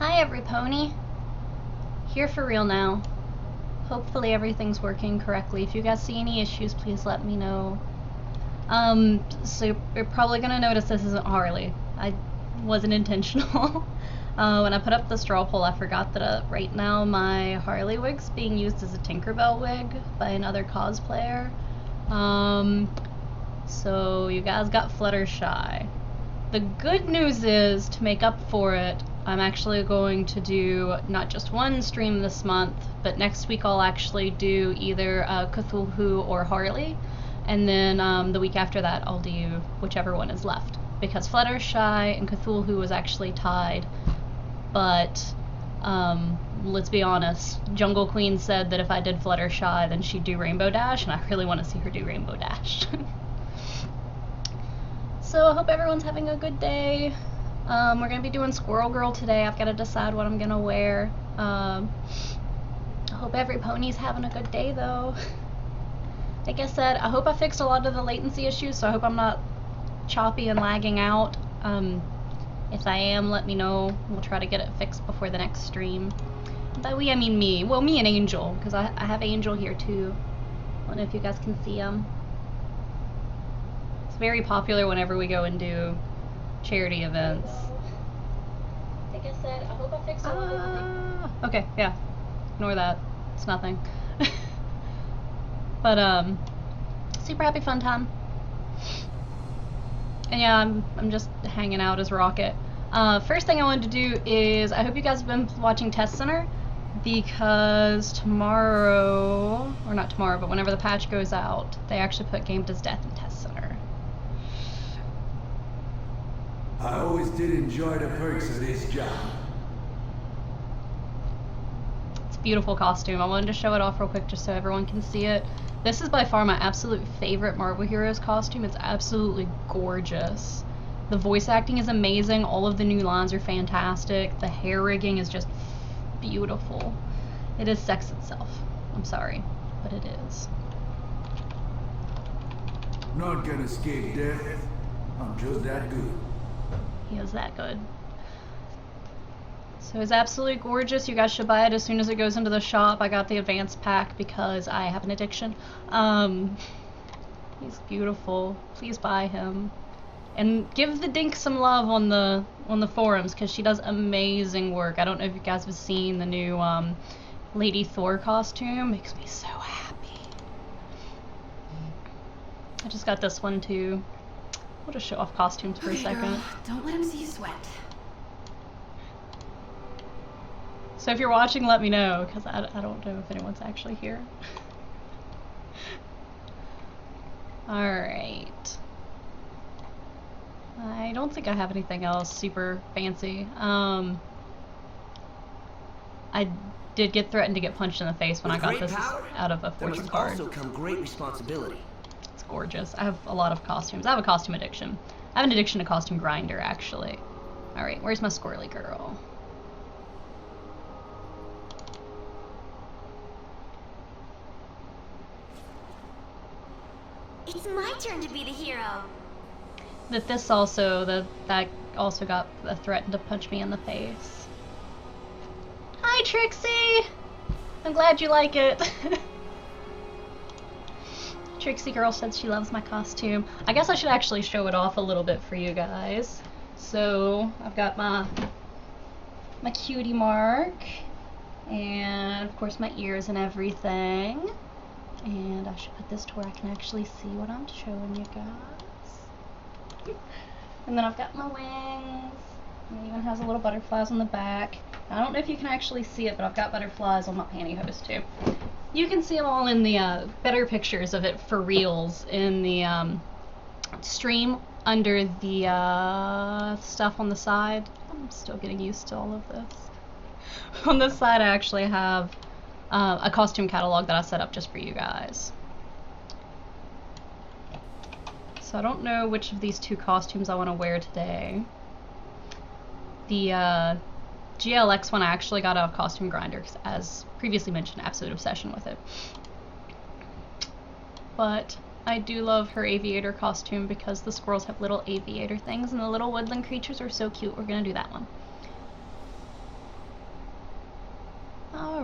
Hi every pony. Here for real now. Hopefully everything's working correctly. If you guys see any issues, please let me know. So you're probably gonna notice this isn't Harley. I wasn't intentional. When I put up the straw poll, I forgot that right now my Harley wig's being used as a Tinkerbell wig by another cosplayer. So you guys got Fluttershy. The good news is, to make up for it, I'm actually going to do not just one stream this month, but next week I'll actually do either Cthulhu or Harley, and then the week after that I'll do whichever one is left, because Fluttershy and Cthulhu was actually tied, but let's be honest, Jungle Queen said that if I did Fluttershy then she'd do Rainbow Dash, and I really want to see her do Rainbow Dash. So I hope everyone's having a good day. We're going to be doing Squirrel Girl today. I've got to decide what I'm going to wear. I hope every pony's having a good day, though. Like I said, I hope I fixed a lot of the latency issues, so I hope I'm not choppy and lagging out. If I am, let me know. We'll try to get it fixed before the next stream. By we, I mean me. Well, me and Angel, because I have Angel here, too. I don't know if you guys can see him. It's very popular whenever we go and do charity events. Like I said, I hope I fixed all of it. Okay, yeah. Ignore that. It's nothing. But super happy fun time. And yeah, I'm just hanging out as Rocket. First thing I wanted to do is, I hope you guys have been watching Test Center, because tomorrow, or not tomorrow, but whenever the patch goes out, they actually put Game Does Death in Test Center. I always did enjoy the perks of this job. It's a beautiful costume. I wanted to show it off real quick just so everyone can see it. This is by far my absolute favorite Marvel Heroes costume. It's absolutely gorgeous. The voice acting is amazing. All of the new lines are fantastic. The hair rigging is just beautiful. It is sex itself. I'm sorry, but it is. Not gonna escape death. I'm just that good. He is that good. So it's absolutely gorgeous. You guys should buy it as soon as it goes into the shop. I got the advanced pack because I have an addiction. He's beautiful. Please buy him. And give the Dink some love on the forums, because she does amazing work. I don't know if you guys have seen the new Lady Thor costume. Makes me so happy. I just got this one too. We'll just show off costumes for a second. Girl, don't let him see you sweat. So if you're watching, let me know, because I don't know if anyone's actually here. Alright. I don't think I have anything else super fancy. I did get threatened to get punched in the face when I got this out of a fortune card. There must also come great responsibility. It's gorgeous. I have a lot of costumes. I have a costume addiction. I have an addiction to costume grinder, actually. Alright, where's my squirrely girl? It's my turn to be the hero. That also got a threat to punch me in the face. Hi, Trixie! I'm glad you like it. Trixie girl said she loves my costume. I guess I should actually show it off a little bit for you guys. So I've got my cutie mark, and of course my ears and everything. And I should put this to where I can actually see what I'm showing you guys. And then I've got my wings. It even has a little butterflies on the back. I don't know if you can actually see it, but I've got butterflies on my pantyhose too. You can see them all in the better pictures of it for reals in the stream under the stuff on the side. I'm still getting used to all of this. On this side I actually have a costume catalog that I set up just for you guys. So I don't know which of these two costumes I want to wear today. The GLX one I actually got out of Costume Grinder, as previously mentioned, absolute obsession with it. But I do love her aviator costume because the squirrels have little aviator things and the little woodland creatures are so cute. We're gonna do that one.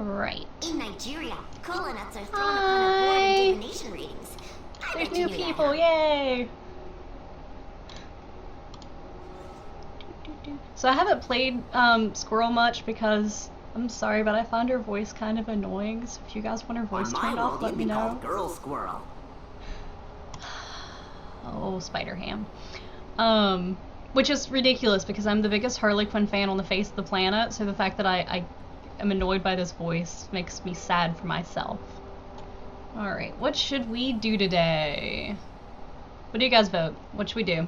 Alright. In Nigeria, kola nuts are thrown upon a board in divination readings. I There's bet you new knew that, people, huh? yay! So I haven't played Squirrel much because, I'm sorry, but I found her voice kind of annoying. So if you guys want her voice On my turned off, world, let you'd me be know. called Girl Squirrel. Oh, Spider Ham. Which is ridiculous because I'm the biggest Harley Quinn fan on the face of the planet, so the fact that I am annoyed by this voice makes me sad for myself. Alright, what should we do today? What do you guys vote? What should we do?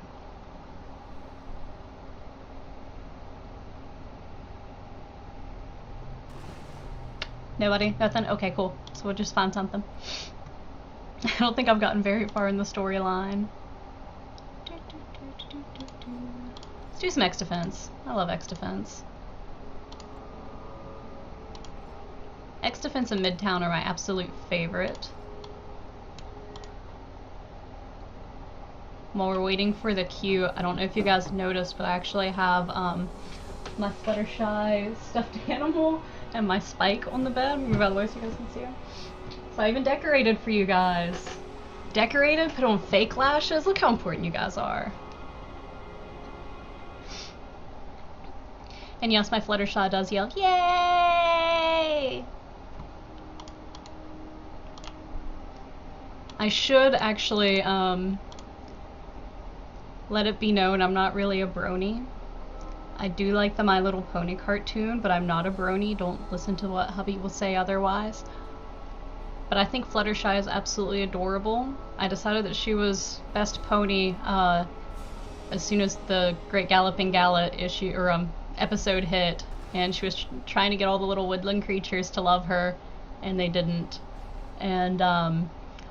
Nobody? Nothing? Okay, cool. So we'll just find something. I don't think I've gotten very far in the storyline. Let's do some X Defense. I love X Defense. X Defense and Midtown are my absolute favorite. While we're waiting for the queue, I don't know if you guys noticed, but I actually have my Fluttershy stuffed animal and my Spike on the bed. Move out of the way so you guys can see him. So I even decorated for you guys. Decorated, put on fake lashes. Look how important you guys are. And yes, my Fluttershy does yell, yay! I should actually let it be known I'm not really a brony. I do like the My Little Pony cartoon, but I'm not a brony. Don't listen to what hubby will say otherwise. But I think Fluttershy is absolutely adorable. I decided that she was best pony as soon as the Great Galloping Gala issue or episode hit, and she was trying to get all the little woodland creatures to love her, and they didn't. And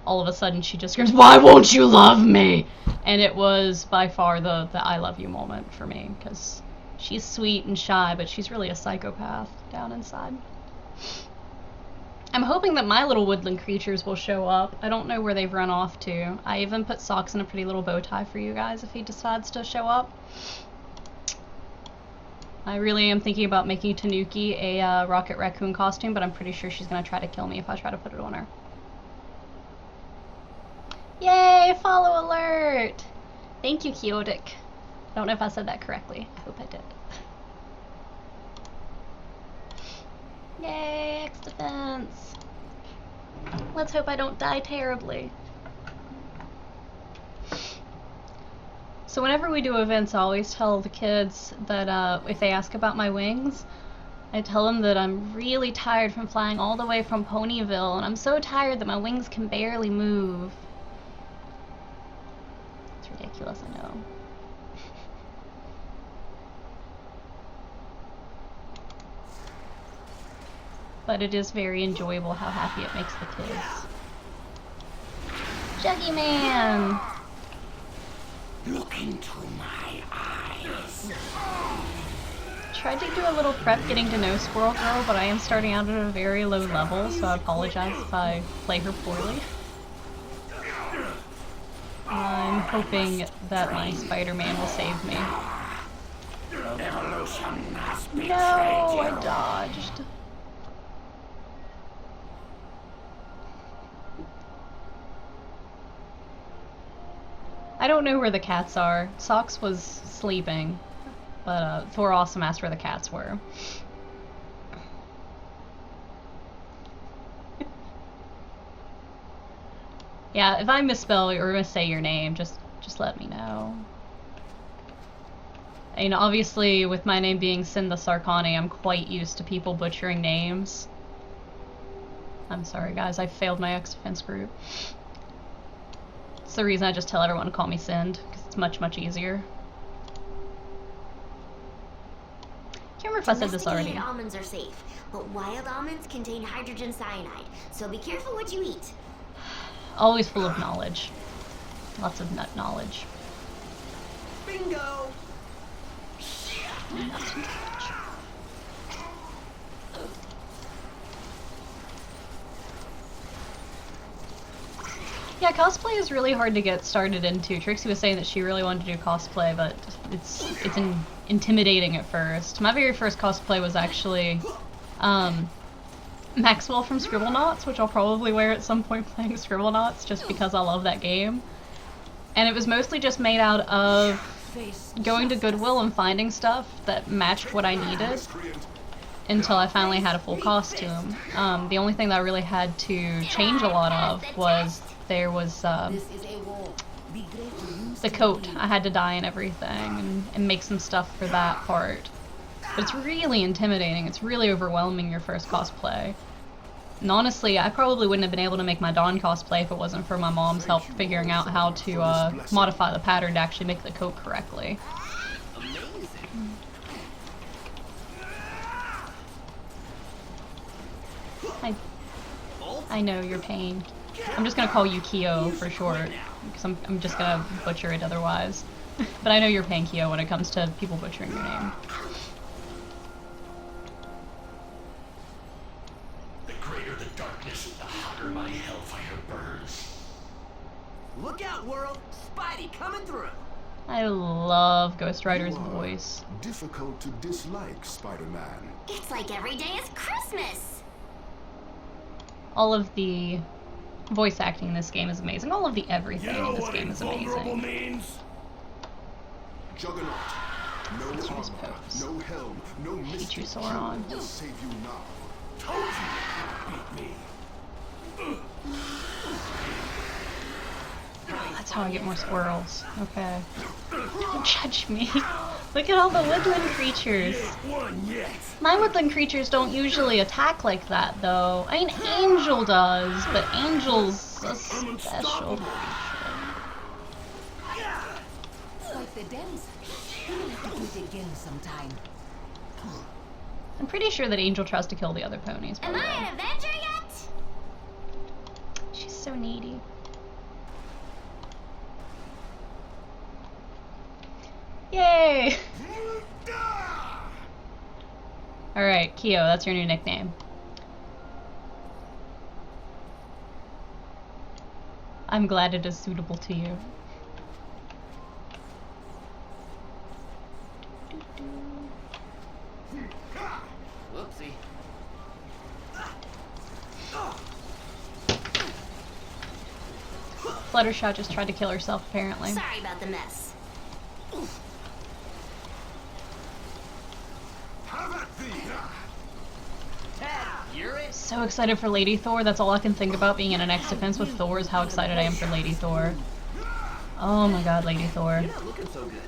all of a sudden she just screams, "Why won't you love me?" And it was by far the I love you moment for me, because she's sweet and shy, but she's really a psychopath down inside. I'm hoping that my little woodland creatures will show up. I don't know where they've run off to. I even put Socks in a pretty little bow tie for you guys if he decides to show up. I really am thinking about making Tanuki a Rocket Raccoon costume, but I'm pretty sure she's going to try to kill me if I try to put it on her. Yay! Follow alert! Thank you, Kyotic. I don't know if I said that correctly. I hope I did. Yay! X Defense! Let's hope I don't die terribly. So whenever we do events, I always tell the kids that if they ask about my wings, I tell them that I'm really tired from flying all the way from Ponyville, and I'm so tired that my wings can barely move. It's ridiculous, I know. But it is very enjoyable how happy it makes the kids. Juggy Man! Look into my eyes. Tried to do a little prep getting to know Squirrel Girl, but I am starting out at a very low level, so I apologize if I play her poorly. I'm hoping that my Spider-Man will save me. Evolution has betrayed No, you. I dodged. I don't know where the cats are. Socks was sleeping, but Thor Awesome asked where the cats were. Yeah, if I misspell or missay your name, just let me know. And obviously, with my name being Sin the Sarkani, I'm quite used to people butchering names. I'm sorry, guys. I failed my X Defense group. It's the reason I just tell everyone to call me Sind, because it's much, much easier. Can't remember if I said this already. Domesticated almonds are safe, but wild almonds contain hydrogen cyanide, so be careful what you eat. Always full of knowledge. Lots of nut knowledge. Bingo! Yeah, cosplay is really hard to get started into. Trixie was saying that she really wanted to do cosplay, but it's intimidating at first. My very first cosplay was actually Maxwell from Scribblenauts, which I'll probably wear at some point playing Scribblenauts, just because I love that game. And it was mostly just made out of going to Goodwill and finding stuff that matched what I needed until I finally had a full costume. The only thing that I really had to change a lot of was there was the coat. I had to dye and everything and make some stuff for that part. But it's really intimidating. It's really overwhelming your first cosplay. And honestly, I probably wouldn't have been able to make my Dawn cosplay if it wasn't for my mom's help figuring out how to modify the pattern to actually make the coat correctly. I know your pain. I'm just gonna call you Kyo for short, because I'm just gonna butcher it otherwise. But I know your pain, Kyo, when it comes to people butchering your name. The greater the darkness, the hotter my hellfire burns. Look out, world! Spidey coming through! I love Ghost Rider's voice. Difficult to dislike, Spider-Man. It's like every day is Christmas. All of the voice acting in this game is amazing. All of the everything in this game is amazing. Means? Juggernaut. No Let's use armor, pose. no helm, no mystic Sauron. will save you now. Told you you beat me. That's how I get more squirrels. Okay. Don't judge me. Look at all the woodland creatures. One yet. My woodland creatures don't usually attack like that, though. I mean, Angel does, but Angel's a special creature. Like the dens. We'll have to do it again sometime. I'm pretty sure that Angel tries to kill the other ponies. Am I an Avenger yet? She's so needy. Yay! Alright, Kyo, that's your new nickname. I'm glad it is suitable to you. Whoopsie. Fluttershy just tried to kill herself, apparently. Sorry about the mess. You're it. So excited for Lady Thor. That's all I can think about being in an X defense with Thor is how excited I am for Lady Thor. Oh my god, Lady Thor. You're not looking so good.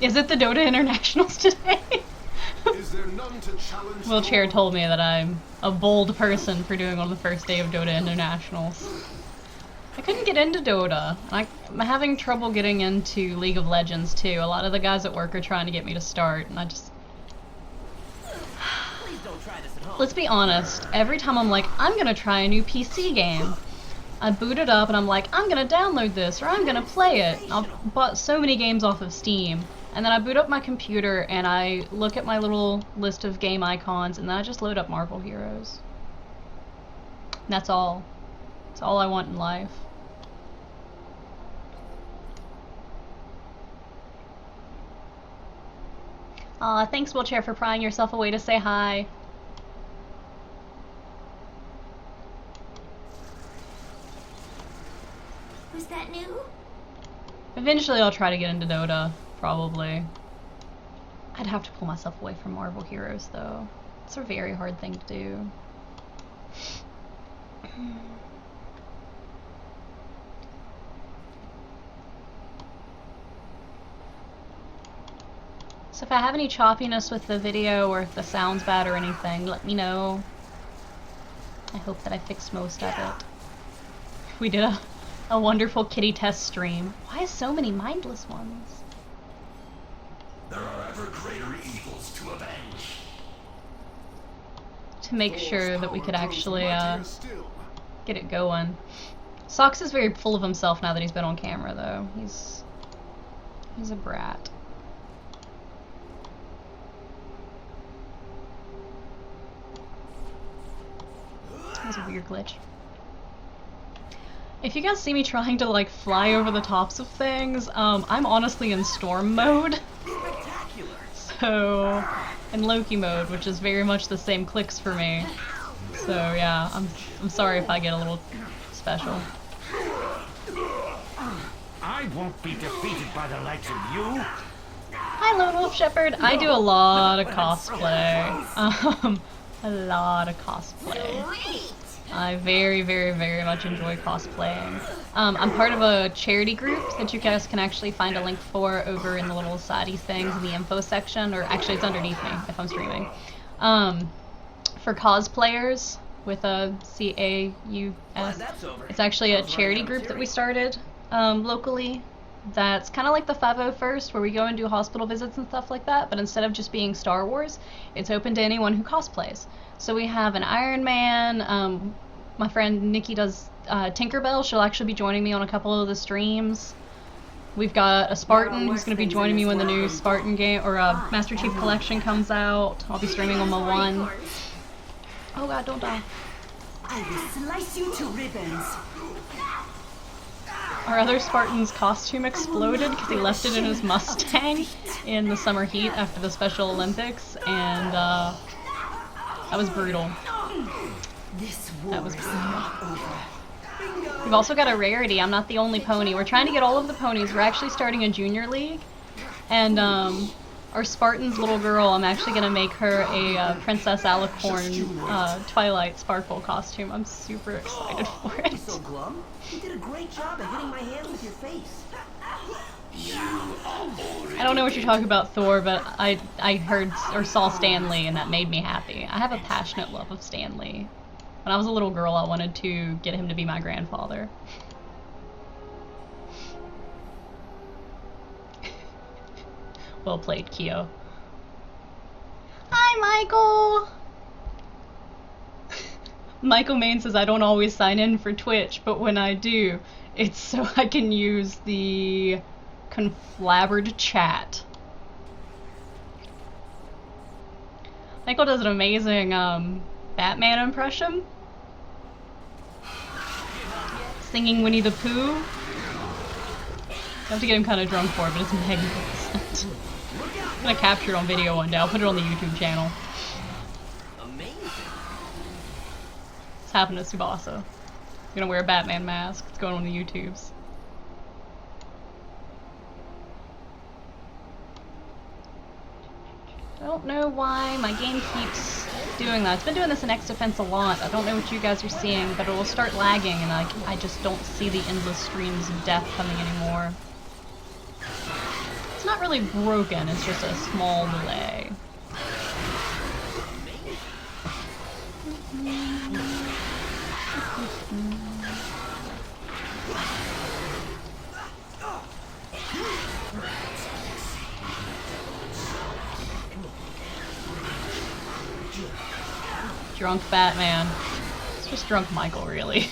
Is it the Dota Internationals today? Is there none to challenge Wheelchair told me that I'm a bold person for doing on the first day of Dota Internationals. I couldn't get into Dota. I'm having trouble getting into League of Legends too. A lot of the guys at work are trying to get me to start, and I just... Please don't try this at home. Let's be honest, every time I'm like, I'm gonna try a new PC game, I boot it up and I'm like, I'm gonna download this, or I'm gonna play it. I've bought so many games off of Steam. And then I boot up my computer and I look at my little list of game icons and then I just load up Marvel Heroes. And that's all. That's all I want in life. Aw, thanks Wheelchair for prying yourself away to say hi. Was that new? Eventually I'll try to get into Dota. Probably. I'd have to pull myself away from Marvel Heroes, though. It's a very hard thing to do. So if I have any choppiness with the video, or if the sound's bad or anything, let me know. I hope that I fixed most of it. We did a wonderful kitty test stream. Why so many mindless ones? There are ever greater evils to avenge. To make sure that we could actually get it going. Socks is very full of himself now that he's been on camera, though. He's a brat. That was a weird glitch. If you guys see me trying to like fly over the tops of things, I'm honestly in storm mode. Spectacular. So, in Loki mode, which is very much the same clicks for me. So yeah, I'm sorry if I get a little special. I won't be defeated by the likes of you. Hi, Lone Wolf Shepherd. I do a lot of cosplay. A lot of cosplay. Great! I very, very, very much enjoy cosplaying. I'm part of a charity group that you guys can actually find a link for over in the little sidey things in the info section, or actually it's underneath me if I'm streaming. For cosplayers with a C-A-U-S. It's actually a charity group that we started locally. That's kind of like the 501st, where we go and do hospital visits and stuff like that, but instead of just being Star Wars, it's open to anyone who cosplays. So we have an Iron Man, my friend Nikki does Tinkerbell, she'll actually be joining me on a couple of the streams. We've got a Spartan who's going to be joining me when the new Spartan game, or Master Chief Collection comes out. I'll be streaming on my one. Oh god, don't die. I will slice you to ribbons. Our other Spartan's costume exploded because he left it in his Mustang in the summer heat after the Special Olympics, and that was brutal. That was brutal. We've also got a rarity. I'm not the only pony. We're trying to get all of the ponies. We're actually starting a junior league, and our Spartan's little girl, I'm actually going to make her a Princess Alicorn Twilight Sparkle costume. I'm super excited for it. So glum. You did a great job of hitting my hand with your face. I don't know what you're talking about, Thor, but I heard or saw Stan Lee, and that made me happy. I have a passionate love of Stan Lee. When I was a little girl, I wanted to get him to be my grandfather. Well played, Kyo. Hi, Michael! Michael Main says, I don't always sign in for Twitch, but when I do, it's so I can use the conflabbered chat. Michael does an amazing Batman impression. Singing Winnie the Pooh. I have to get him kind of drunk for it, but it's magnificent. I'm gonna capture it on video one day. I'll put it on the YouTube channel. It's happening to Tsubasa. He's gonna wear a Batman mask. It's going on the YouTubes. I don't know why my game keeps doing that. It's been doing this in X Defense a lot. I don't know what you guys are seeing, but it will start lagging, and I just don't see the endless streams of death coming anymore. It's not really broken, it's just a small delay. Drunk Batman. It's just drunk Michael, really.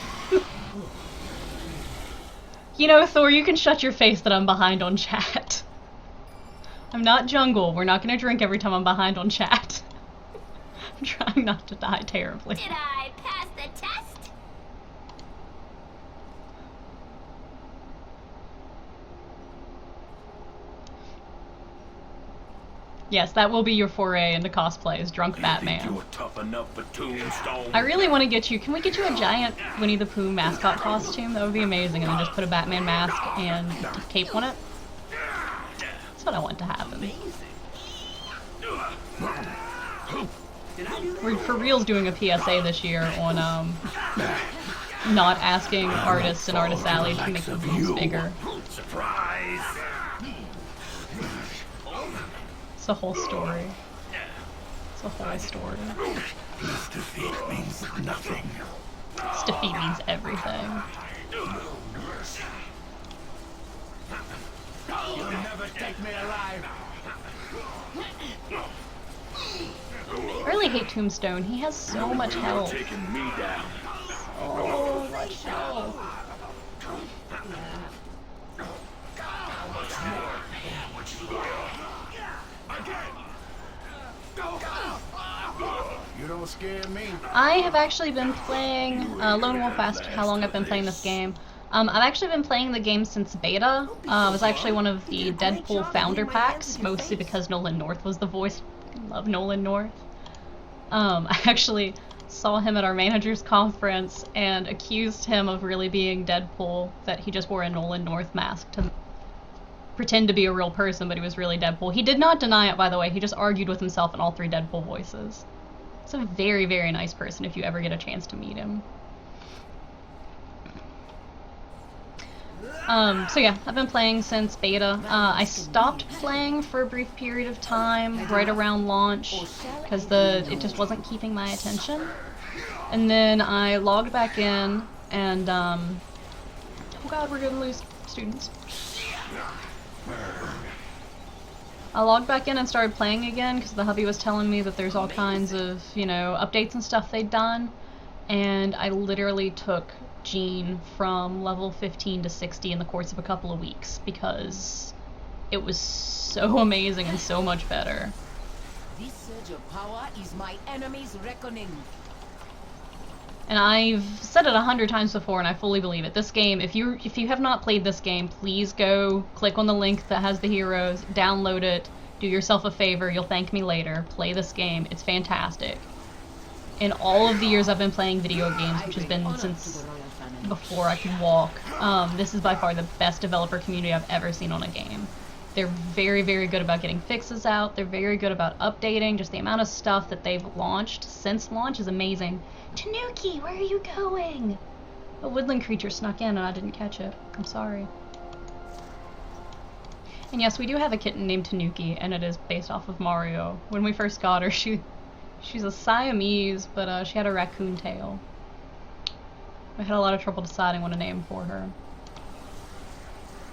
You know, Thor, you can shut your face that I'm behind on chat. I'm not Jungle. We're not gonna drink every time I'm behind on chat. I'm trying not to die terribly. Did I pass the test? Yes, that will be your foray into cosplay, is drunk Batman. You're tough enough for Tombstone. I really want to get you, can we get you a giant Winnie the Pooh mascot costume? That would be amazing, and then just put a Batman mask and a cape on it. That's what I want to happen. We're for reals doing a PSA this year on not asking artists in Artist Alley to make the boobs bigger. Surprise! It's a whole story. It's a whole story. This defeat means nothing. This defeat means everything. You'll never take me alive. I really hate Tombstone. He has so much health. Taking me down. So much health. You don't scare me. I have actually been playing, Lone Wolf asked how long I've been playing this game. I've actually been playing the game since beta. It was actually one of the Deadpool founder packs, mostly because Nolan North was the voice. I love Nolan North. I actually saw him at our manager's conference and accused him of really being Deadpool, that he just wore a Nolan North mask to pretend to be a real person, but he was really Deadpool. He did not deny it, by the way. He just argued with himself in all 3 Deadpool voices. He's a very, very nice person if you ever get a chance to meet him. So yeah, I've been playing since beta. I stopped playing for a brief period of time right around launch because it just wasn't keeping my attention. And then I logged back in and, oh god, we're gonna lose students. I logged back in and started playing again because the hubby was telling me that there's all kinds of, you know, updates and stuff they'd done. And I literally took Jean from level 15 to 60 in the course of a couple of weeks because it was so amazing and so much better. This surge of power is my enemy's reckoning. And I've said it 100 times before and I fully believe it. This game, if you have not played this game, please go click on the link that has the heroes, download it, do yourself a favor, you'll thank me later, play this game, it's fantastic. In all of the years I've been playing video games, which has been since before I could walk, this is by far the best developer community I've ever seen on a game. They're very, very good about getting fixes out, they're very good about updating, just the amount of stuff that they've launched since launch is amazing. Tanuki, where are you going? A woodland creature snuck in and I didn't catch it. I'm sorry. And yes, we do have a kitten named Tanuki, and it is based off of Mario. When we first got her, she's a Siamese, but she had a raccoon tail. We had a lot of trouble deciding what a name for her.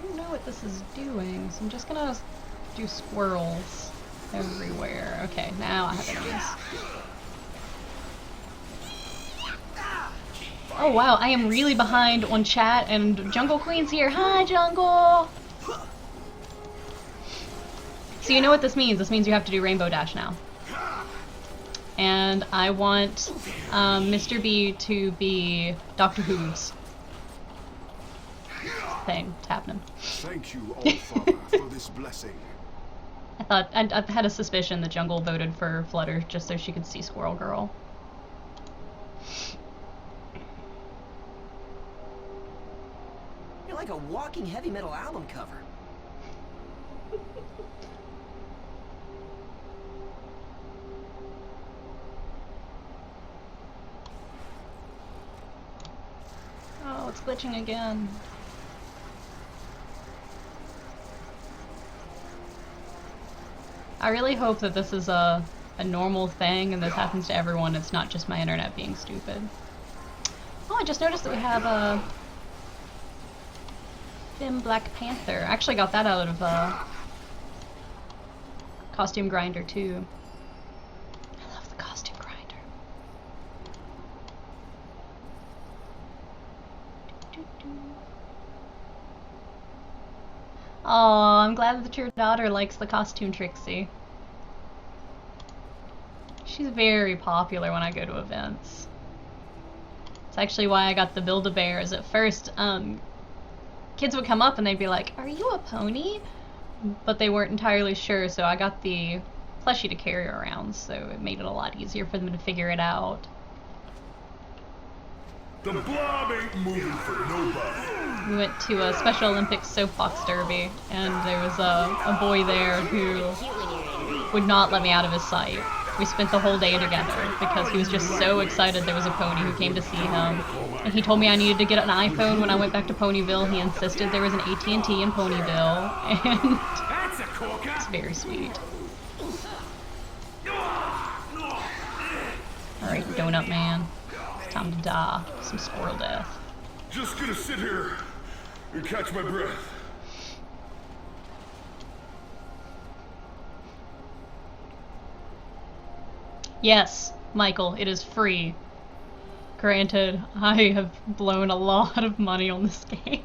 I don't know what this is doing, so I'm just gonna do squirrels everywhere. Okay, now I have enemies. Oh wow, I am really behind on chat, and Jungle Queen's here. Hi, Jungle! So you know what this means. This means you have to do Rainbow Dash now. And I want Mr. B to be Dr. Who's thing. It's happening. Thank you, all Father, for this blessing. I had a suspicion that Jungle voted for Flutter just so she could see Squirrel Girl. You're like a walking heavy metal album cover. Oh, it's glitching again. I really hope that this is a normal thing and this happens to everyone. It's not just my internet being stupid. Oh, I just noticed that we have a Finn Black Panther. I actually got that out of Costume Grinder too. I love the Costume Grinder. Oh, I'm glad that your daughter likes the costume Trixie. She's very popular when I go to events. It's actually why I got the Build-A-Bears. At first, kids would come up and they'd be like, "Are you a pony?" But they weren't entirely sure, so I got the plushie to carry around, so it made it a lot easier for them to figure it out. The blob ain't moving for nobody. We went to a Special Olympics soapbox derby, and there was a boy there who would not let me out of his sight. We spent the whole day together because he was just so excited there was a pony who came to see him. And he told me I needed to get an iPhone when I went back to Ponyville. He insisted there was an AT&T in Ponyville, and it's very sweet. Alright, Donut Man. It's time to die. Some squirrel death. Just gonna sit here and catch my breath. Yes, Michael, it is free. Granted, I have blown a lot of money on this game,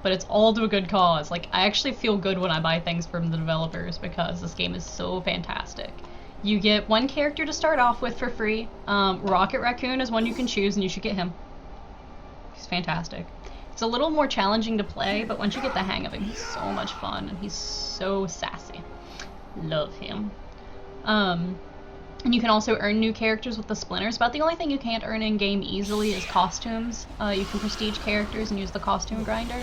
but it's all to a good cause. Like, I actually feel good when I buy things from the developers because this game is so fantastic. You get one character to start off with for free. Rocket Raccoon is one you can choose, and you should get him. He's fantastic. It's a little more challenging to play, but once you get the hang of him, he's so much fun, and he's so sassy. Love him. And you can also earn new characters with the splinters. About the only thing you can't earn in-game easily is costumes. You can prestige characters and use the costume grinder,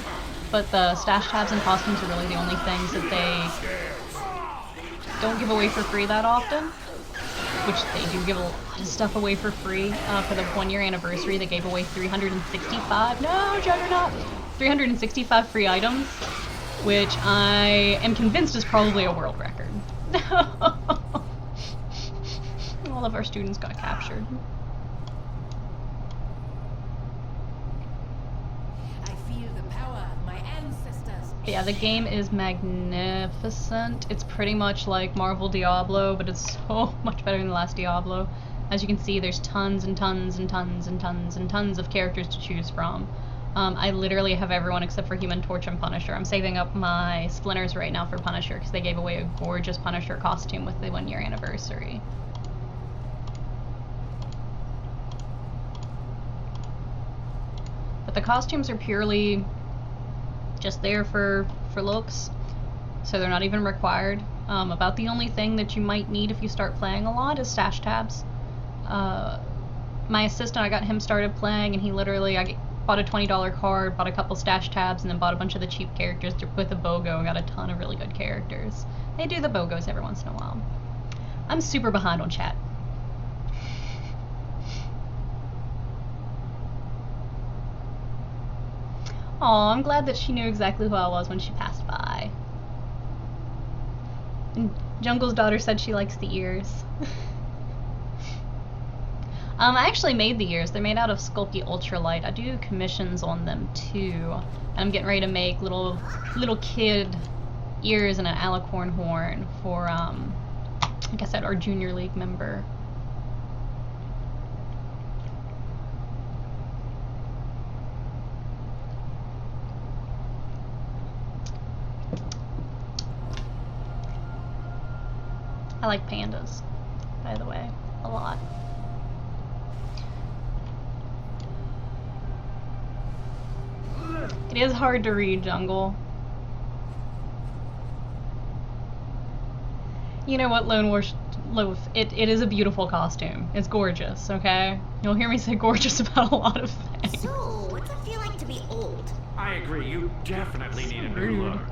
but the stash tabs and costumes are really the only things that they don't give away for free that often, which they do give a lot of stuff away for free. For the 1-year anniversary, they gave away 365, no, Juggernaut, 365 free items, which I am convinced is probably a world record. All of our students got captured. I feel the power of my ancestors. But yeah, the game is magnificent. It's pretty much like Marvel Diablo, but it's so much better than the last Diablo. As you can see, there's tons and tons and tons and tons and tons of characters to choose from. I literally have everyone except for Human Torch and Punisher. I'm saving up my splinters right now for Punisher because they gave away a gorgeous Punisher costume with the 1-year anniversary. But the costumes are purely just there for looks, so they're not even required. About the only thing that you might need if you start playing a lot is stash tabs. My assistant, I got him started playing, and he literally, bought a $20 card, bought a couple stash tabs, and then bought a bunch of the cheap characters to put the BOGO and got a ton of really good characters. They do the BOGOs every once in a while. I'm super behind on chat. Aw, I'm glad that she knew exactly who I was when she passed by. And Jungle's daughter said she likes the ears. I actually made the ears. They're made out of Sculpey Ultralight. I do commissions on them too. And I'm getting ready to make little kid ears and an alicorn horn for, like I said, our junior league member. I like pandas, by the way, a lot. It is hard to read, Jungle. You know what, Lone Wolf, it is a beautiful costume. It's gorgeous, okay? You'll hear me say gorgeous about a lot of things. So, what's it feel like to be old? I agree, you definitely need a new Rude. look.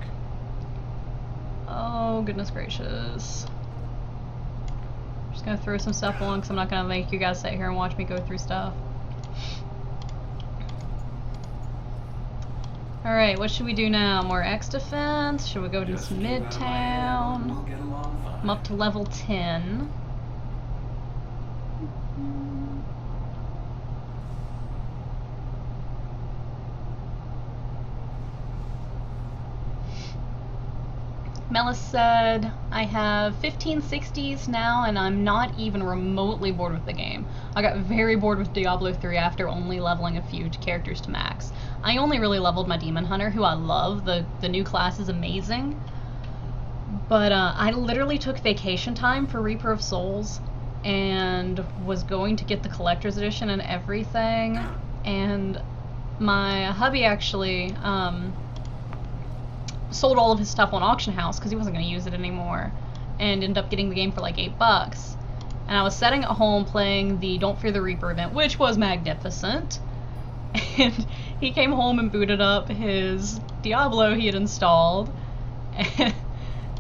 Oh, goodness gracious. Just gonna throw some stuff on because I'm not gonna make you guys sit here and watch me go through stuff. Alright, what should we do now? More X defense? Should we go to this Midtown? I'm up to level 10. Melis said, I have 1560s now and I'm not even remotely bored with the game. I got very bored with Diablo 3 after only leveling a few characters to max. I only really leveled my Demon Hunter, who I love. The new class is amazing. But I literally took vacation time for Reaper of Souls and was going to get the collector's edition and everything. And my hubby actually sold all of his stuff on Auction House because he wasn't going to use it anymore, and ended up getting the game for like $8. And I was sitting at home playing the Don't Fear the Reaper event, which was magnificent. And he came home and booted up his Diablo he had installed,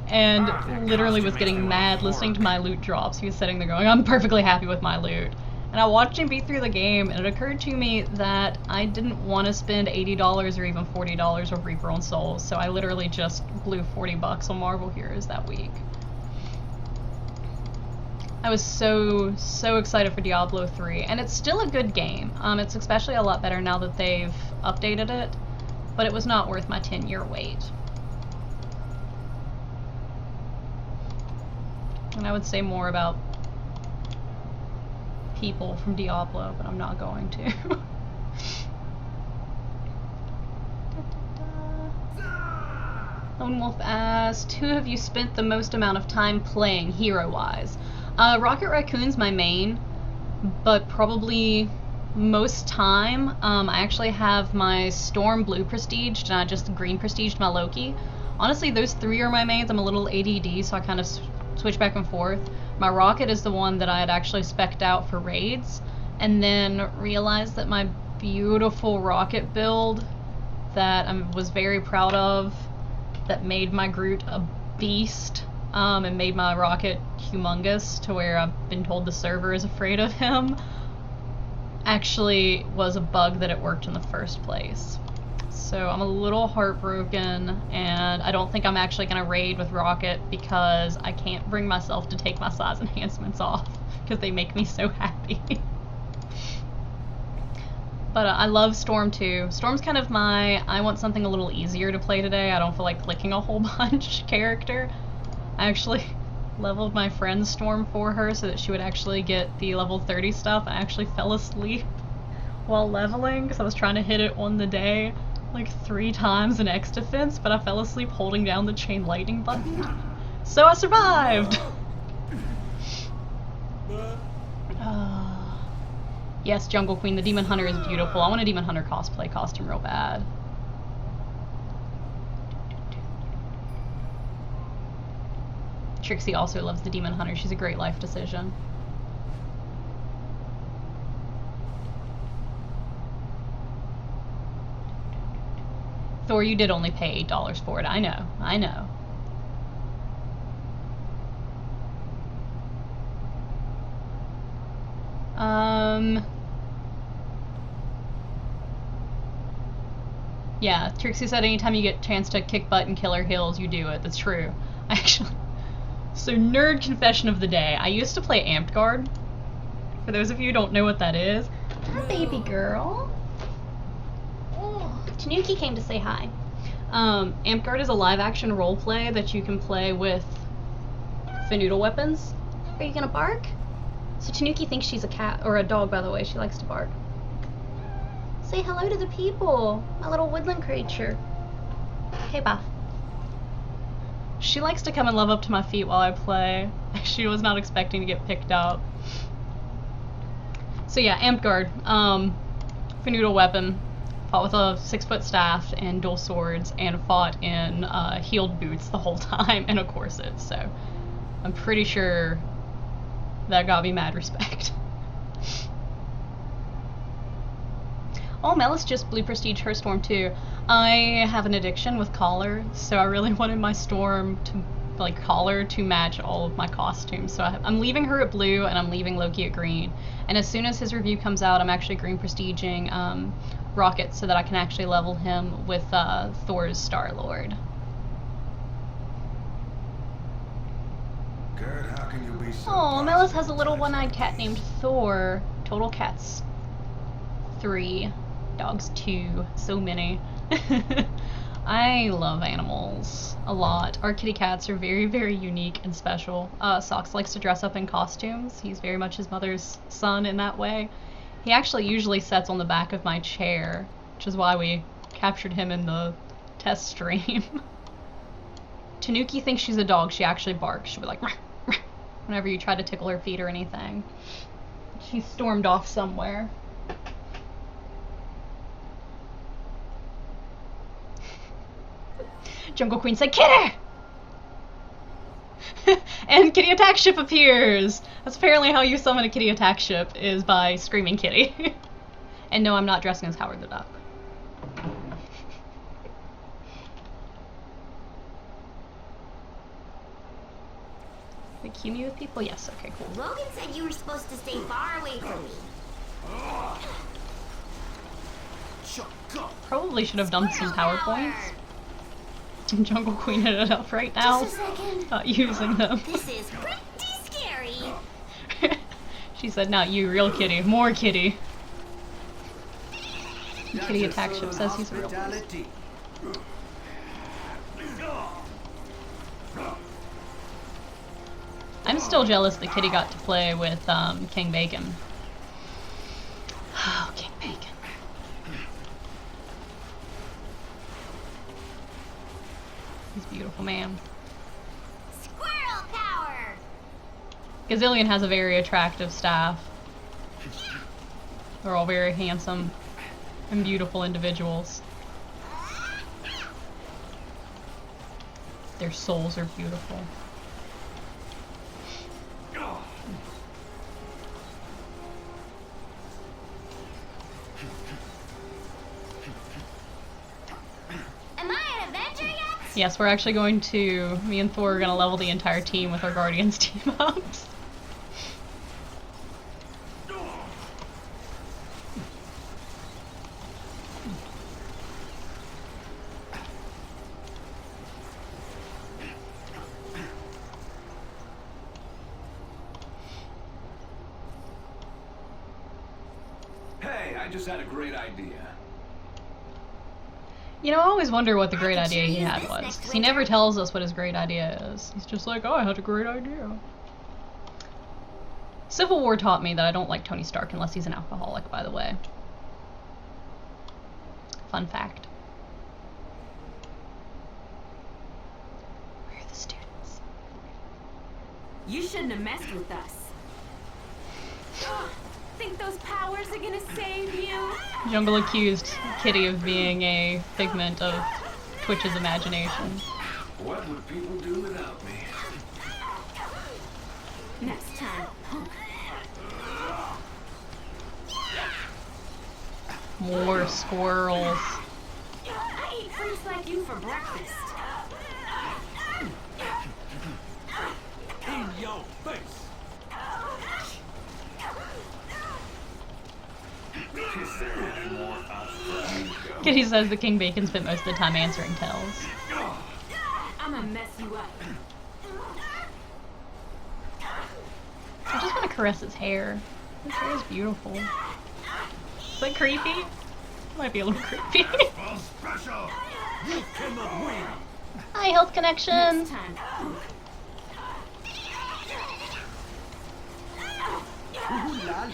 and literally was getting mad listening to my loot drops. He was sitting there going, I'm perfectly happy with my loot. And I watched him beat through the game, and it occurred to me that I didn't want to spend $80 or even $40 of Reaper on Souls, so I literally just blew $40 on Marvel Heroes that week. I was so excited for Diablo 3, and it's still a good game. It's especially a lot better now that they've updated it, but it was not worth my 10-year wait. And I would say more about people from Diablo, but I'm not going to. Lone Wolf asked, who have you spent the most amount of time playing hero-wise? Rocket Raccoon's my main, but probably most time, I actually have my Storm blue prestiged, and I just green prestiged my Loki. Honestly, those three are my mains. I'm a little ADD, so I kind of switch back and forth. My Rocket is the one that I had actually spec'd out for raids, and then realized that my beautiful Rocket build that I was very proud of, that made my Groot a beast, and made my Rocket humongous to where I've been told the server is afraid of him, actually was a bug that it worked in the first place. So I'm a little heartbroken, and I don't think I'm actually going to raid with Rocket because I can't bring myself to take my size enhancements off because they make me so happy. But I love Storm too. Storm's kind of my, I want something a little easier to play today, I don't feel like clicking a whole bunch character. I actually leveled my friend's Storm for her so that she would actually get the level 30 stuff. I actually fell asleep while leveling because I was trying to hit it on the day like 3 times in X defense, but I fell asleep holding down the chain lightning button. So I survived! Yes, Jungle Queen, the Demon Hunter is beautiful. I want a Demon Hunter cosplay costume real bad. Trixie also loves the Demon Hunter. She's a great life decision. Thor, you did only pay $8 for it. I know. I know. Yeah, Trixie said anytime you get a chance to kick butt and kill her heels, you do it. That's true. Actually. So, nerd confession of the day. I used to play Amped Guard. For those of you who don't know what that is. Hi, baby girl. Oh, Tanuki came to say hi. Amped Guard is a live-action roleplay that you can play with Fanoodle weapons. Are you gonna bark? So Tanuki thinks she's a cat, or a dog, by the way. She likes to bark. Say hello to the people, my little woodland creature. Hey, bye. She likes to come and love up to my feet while I play. She was not expecting to get picked up. So yeah, Amped Guard. Fanoodle weapon. Fought with a 6-foot staff and dual swords, and fought in heeled boots the whole time and a corset. So I'm pretty sure that got me mad respect. Oh, Melis just blue prestige her Storm too. I have an addiction with collar, so I really wanted my Storm to, like, collar to match all of my costumes. So I'm leaving her at blue and I'm leaving Loki at green. And as soon as his review comes out, I'm actually green prestiging Rocket so that I can actually level him with Thor's Star-Lord. Gerd, how can you be so Oh, Melis has a little one-eyed cat named Thor. Total cats 3, dogs 2, so many. I love animals a lot. Our kitty cats are very, very unique and special. Socks likes to dress up in costumes. He's very much his mother's son in that way. He actually usually sits on the back of my chair, which is why we captured him in the test stream. Tanuki thinks she's a dog. She actually barks. She'll be like, "Rah, rah," whenever you try to tickle her feet or anything. She stormed off somewhere. Jungle Queen said, "Kitty!" And Kitty Attack Ship appears! That's apparently how you summon a Kitty Attack Ship, is by screaming Kitty. And no, I'm not dressing as Howard the Duck. They cue me with people? Yes, okay, cool. Logan said you were supposed to stay far away from me. Probably should have done some PowerPoints. Jungle Queen hit it up right now. Just a second. Not using them. This is pretty scary. She said, "Not you, real Kitty. More Kitty." And Kitty Attack Ship says he's a real person. I'm still jealous that Kitty got to play with King Bacon. Oh, King Bacon. He's a beautiful man. Squirrel power. Gazillion has a very attractive staff. They're all very handsome and beautiful individuals. Their souls are beautiful. Am I an Avenger yet? Yes, we're actually going to, me and Thor are going to level the entire team with our Guardians team ups. Hey, I just had a great idea. You know, I always wonder what the great I could idea sure he use had this was, next because he never winter. tells us what his great idea is. He's just like, oh, I had a great idea. Civil War taught me that I don't like Tony Stark unless he's an alcoholic, by the way. Fun fact. Where are the students? You shouldn't have messed with us. Think those powers are gonna save you? Jungle accused Kitty of being a figment of Twitch's imagination. What would people do without me? Next time. More squirrels. I eat fruits like you for breakfast. In your face. Is there any more out? Kitty says that King Bacon spent most of the time answering tells. I'm gonna mess you up. I just want to caress his hair. His hair is beautiful. Is that creepy? It might be a little creepy. Special! You cannot win. Hi, Health Connection! Next time. Ooh la la.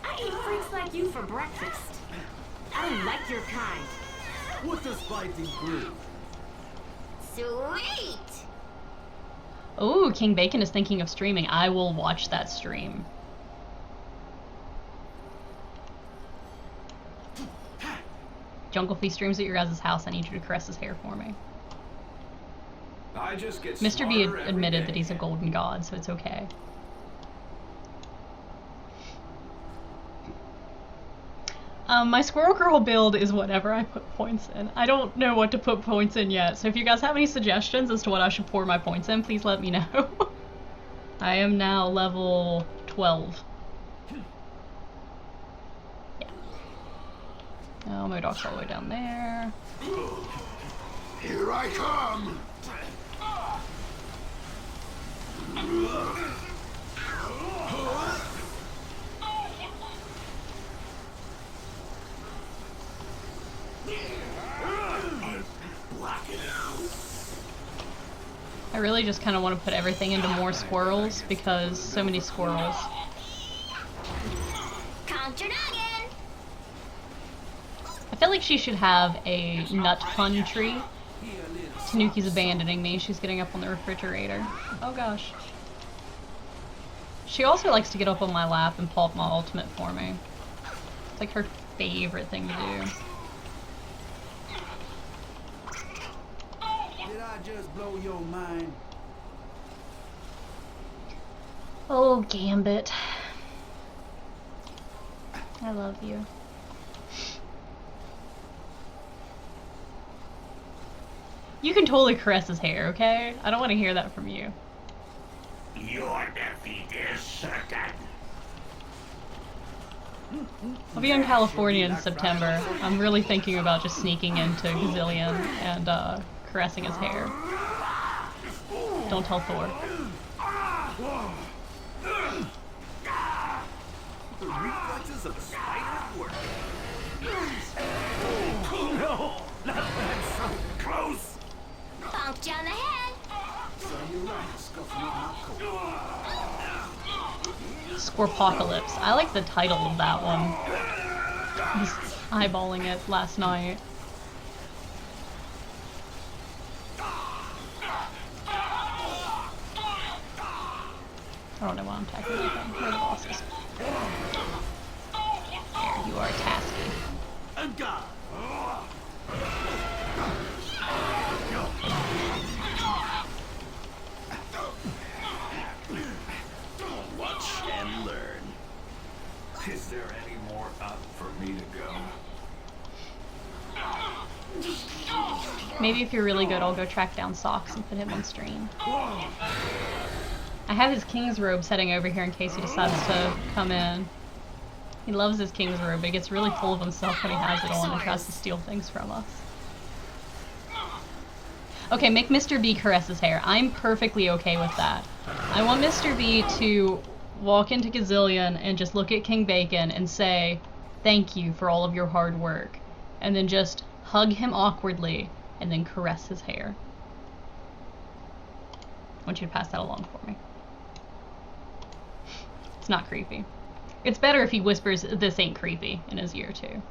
I eat fruits like you for breakfast. I don't like your kind. What does fighting prove? Sweet! Oh, King Bacon is thinking of streaming. I will watch that stream. Jungle Feast streams at your guys' house. I need you to caress his hair for me. I just get Mr. B smarter every admitted day. that he's a golden god, so it's okay. My Squirrel Girl build is whatever I put points in. I don't know what to put points in yet, so if you guys have any suggestions as to what I should pour my points in, please let me know. I am now level 12. Yeah. Oh, my dog's all the way down there. Here I come! Black it out. I really just kind of want to put everything into more squirrels because so many squirrels. Conjured again! I feel like she should have a nut pun tree. Tanuki's abandoning me. She's getting up on the refrigerator. Oh gosh. She also likes to get up on my lap and pull up my ultimate for me. It's like her favorite thing to do. Did I just blow your mind? Oh, Gambit. I love you. You can totally caress his hair, okay? I don't want to hear that from you. Your defeat is certain. I'll be in California in September. I'm really thinking about just sneaking into Gazillion and caressing his hair. Don't tell Thor. The reflexes of a spider at work. No, not that so close. Bonked you on the head! So you're right, scuffing up my coat. Squirpocalypse. I like the title of that one. I was eyeballing it last night. I don't know why I'm attacking that thing. Where are the bosses? There. You are tasky. I'm gone. Watch and learn. Is there any more up for me to go? Maybe if you're really good, I'll go track down Socks and put him on stream. I have his king's robe setting over here in case he decides to come in. He loves his king's robe, but he gets really full of himself when he has it on and tries to steal things from us. Okay, make Mr. B caress his hair. I'm perfectly okay with that. I want Mr. B to walk into Gazillion and just look at King Bacon and say, "Thank you for all of your hard work." And then just hug him awkwardly and then caress his hair. I want you to pass that along for me. It's not creepy. It's better if he whispers, "This ain't creepy," in his ear too.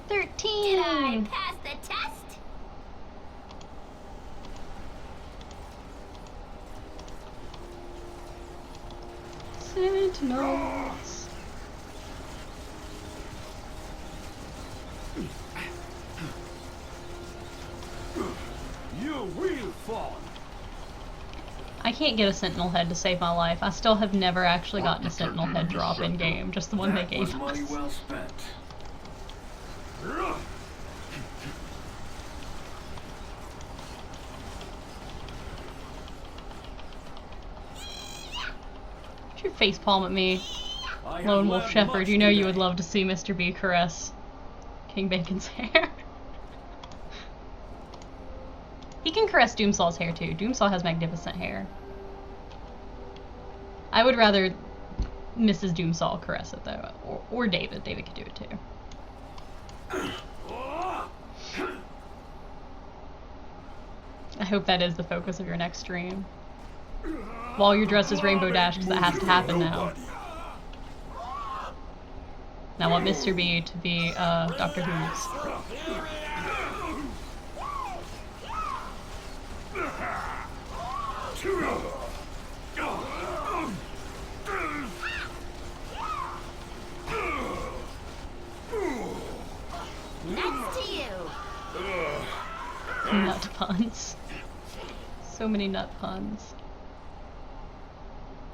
Did I pass the test? Sentinels. You will fall. I can't get a sentinel head to save my life. I still have never actually gotten a sentinel head drop in game, just the one they gave Was money us. well spent. Did you facepalm at me, I have Lone Wolf learned Shepherd? much You know you today. would love to see Mr. B caress King Bacon's hair. He can caress Doomsaw's hair too. Doomsaw has magnificent hair. I would rather Mrs. Doomsaw caress it though, or David. David could do it too. I hope that is the focus of your next stream. While you're dressed as Rainbow Dash, because that has to happen now. And I want Mr. B to be Dr. Hooves. Next to you. Nut puns. So many nut puns.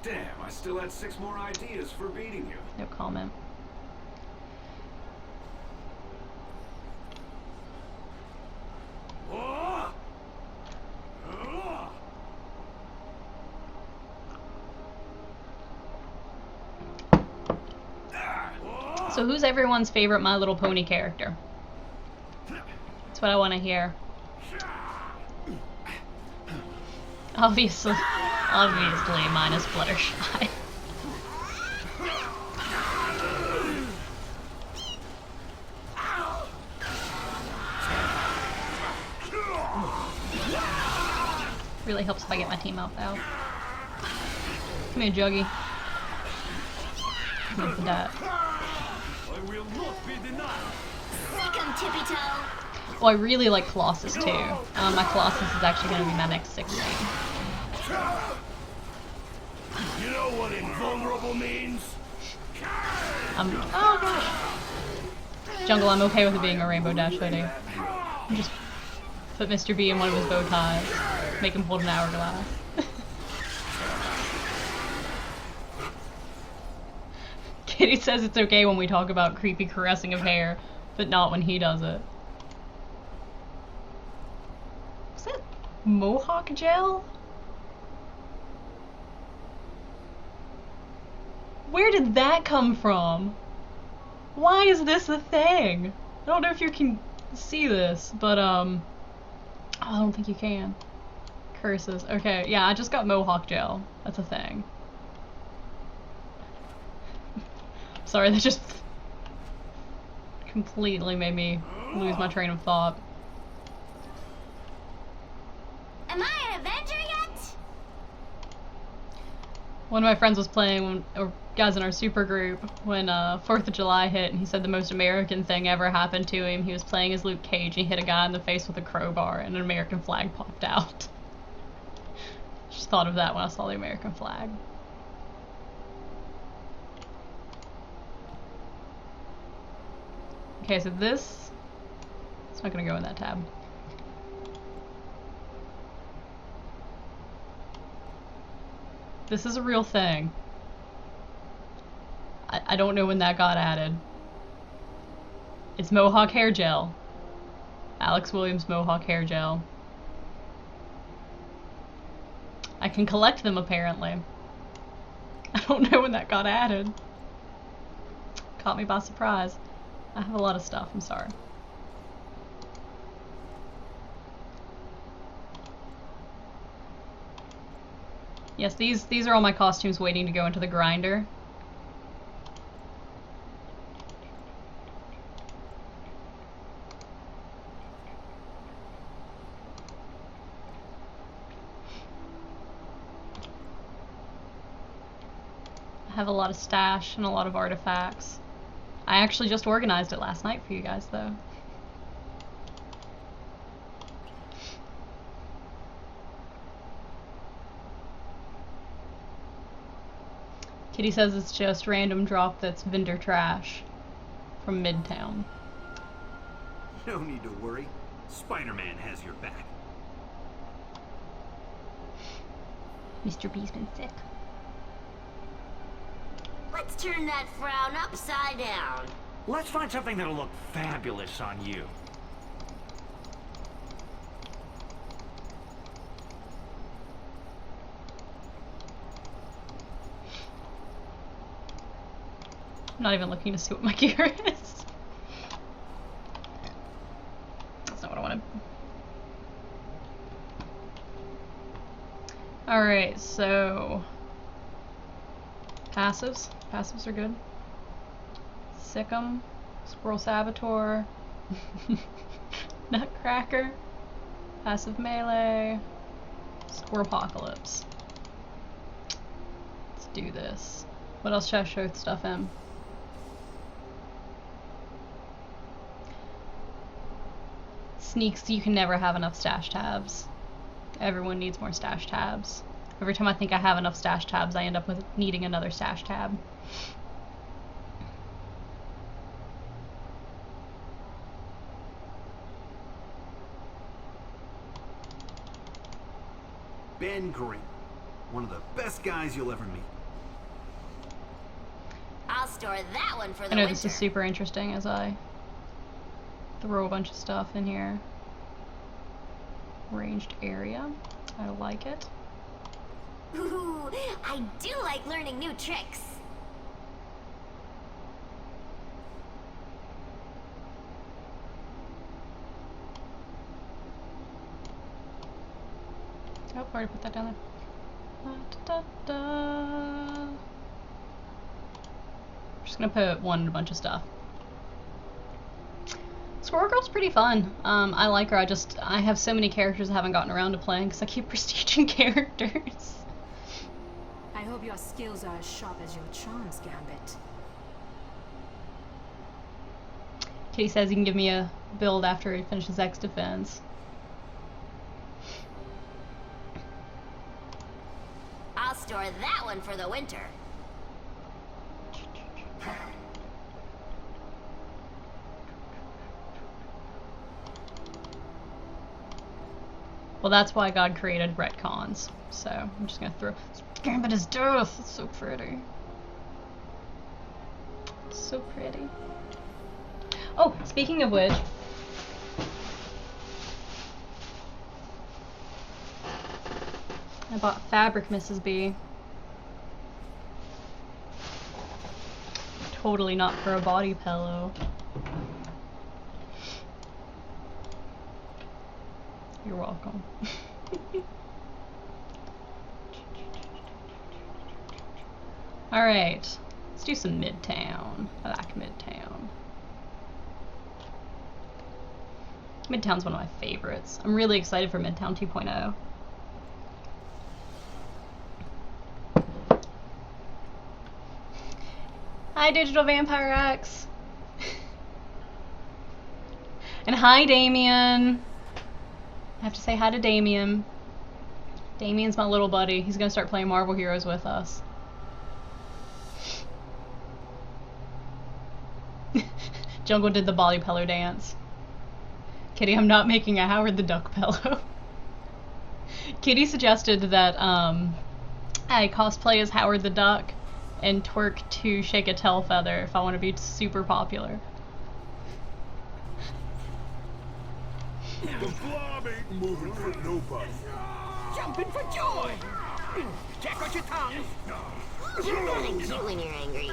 Damn, I still had 6 more ideas for beating you. No comment. So who's everyone's favorite My Little Pony character? That's what I want to hear. Obviously mine is Fluttershy. Really helps if I get my team out though. Come here, Juggy. Come here for that. I will not be denied. Welcome, Tippy Toe. Oh, I really like Colossus too. My Colossus is actually going to be my next 16. You know what invulnerable means? Oh gosh. Jungle, I'm okay with it being a Rainbow Dash hoodie. Just put Mr. B in one of his bow ties. Make him hold an hourglass. Kitty says it's okay when we talk about creepy caressing of hair, but not when he does it. Was that mohawk gel? Where did that come from? Why is this a thing? I don't know if you can see this, but I don't think you can. Curses. Okay, yeah, I just got mohawk gel. That's a thing. Sorry, that just completely made me lose my train of thought. Am I an Avenger yet? One of my friends was playing, or guys in our super group, when 4th of July hit, and he said the most American thing ever happened to him. He was playing as Luke Cage, and he hit a guy in the face with a crowbar, and an American flag popped out. Just thought of that when I saw the American flag. Okay, so this, it's not gonna go in that tab. This is a real thing. I don't know when that got added. It's Mohawk hair gel. Alex Williams Mohawk hair gel. I can collect them apparently. I don't know when that got added. Caught me by surprise. I have a lot of stuff, I'm sorry. Yes, these are all my costumes waiting to go into the grinder. I have a lot of stash and a lot of artifacts. I actually just organized it last night for you guys, though. Kitty says it's just random drop that's vendor trash from Midtown. No need to worry. Spider-Man has your back. Mr. B's been sick. Let's turn that frown upside down. Let's find something that'll look fabulous on you. I'm not even looking to see what my gear is. That's not what I wanted. Alright, so passives. Passives are good. Sick'em, Squirrel Saboteur, Nutcracker, Passive Melee, Squirrel Apocalypse. Let's do this. What else should I show stuff in? Sneaks, you can never have enough stash tabs. Everyone needs more stash tabs. Every time I think I have enough stash tabs, I end up with needing another stash tab. Ben Green, one of the best guys you'll ever meet. I'll store that one for the I know winter. this is super interesting as I throw a bunch of stuff in here. Ranged area. I like it. Ooh, I do like learning new tricks. Oh, already put that down there. Da, da, da. I'm just gonna put one in a bunch of stuff. Squirrel Girl's pretty fun. I like her. I have so many characters I haven't gotten around to playing because I keep prestiging characters. I hope your skills are as sharp as your charms, Gambit. Kitty says he can give me a build after he finishes X Defense. I'll store that one for the winter. Well, that's why God created retcons. So I'm just gonna throw. Gambit is death. It's so pretty. It's so pretty. Oh, speaking of which, I bought fabric, Mrs. B. Totally not for a body pillow. You're welcome. Alright, let's do some Midtown. I like Midtown. Midtown's one of my favorites. I'm really excited for Midtown 2.0. Hi, Digital Vampire X. And hi, Damien. I have to say hi to Damien. Damien's my little buddy. He's gonna start playing Marvel Heroes with us. Jungle did the body pillow dance. Kitty, I'm not making a Howard the Duck pillow. Kitty suggested that I cosplay as Howard the Duck and twerk to Shake a Tail Feather if I want to be super popular. The blob ain't moving for nobody. Jumping for joy! Check out your tongue. You're kinda cute when you're angry.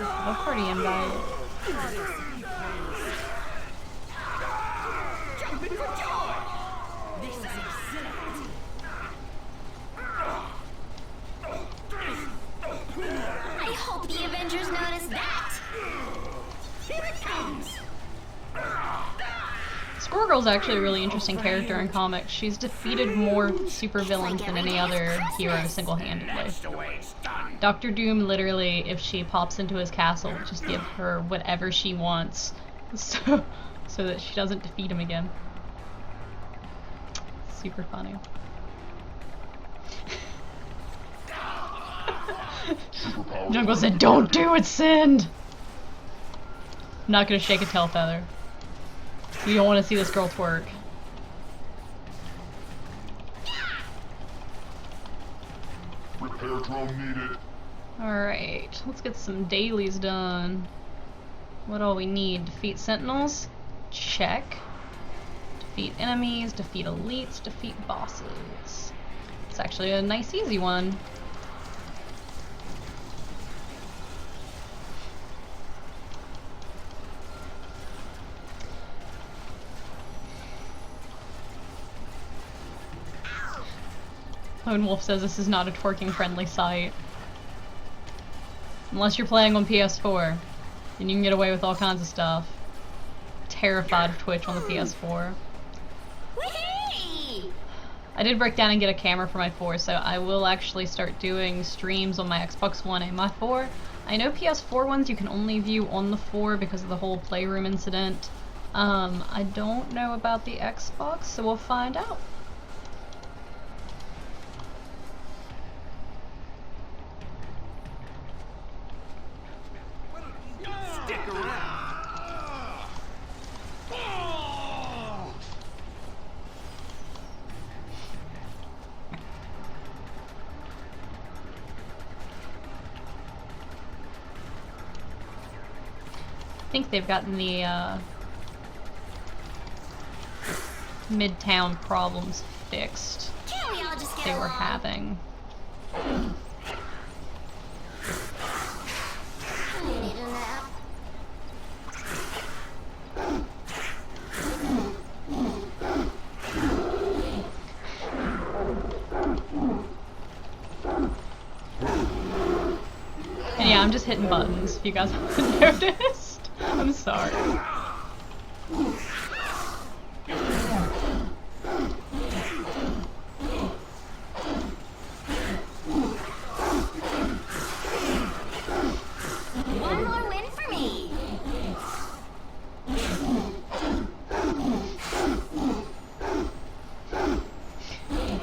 What party invite? Jumping for joy! This is exact. I hope the Avengers notice that. Here it comes! Squirrel Girl's actually a really interesting character in comics. She's defeated more supervillains than any other hero single-handedly. That's the way it's done. Dr. Doom literally, if she pops into his castle, will just give her whatever she wants so that she doesn't defeat him again. Super funny. Jungle said, "Don't do it, Sind!" I'm not gonna shake a tail feather. You don't want to see this girl twerk. Repair drone needed. Alright, let's get some dailies done. What all we need? Defeat sentinels? Check. Defeat enemies, defeat elites, defeat bosses. It's actually a nice easy one. Lone Wolf says this is not a twerking friendly site. Unless you're playing on PS4, then you can get away with all kinds of stuff. Terrified of Twitch on the PS4. Whee! I did break down and get a camera for my 4, so I will actually start doing streams on my Xbox One and my 4. I know PS4 ones you can only view on the 4 because of the whole Playroom incident. I don't know about the Xbox, so we'll find out. Stick around. I think they've gotten the Midtown problems fixed Can't we all just get they were along? having. I need a nap. And yeah, I'm just hitting buttons if you guys haven't noticed. I'm sorry. One more win for me.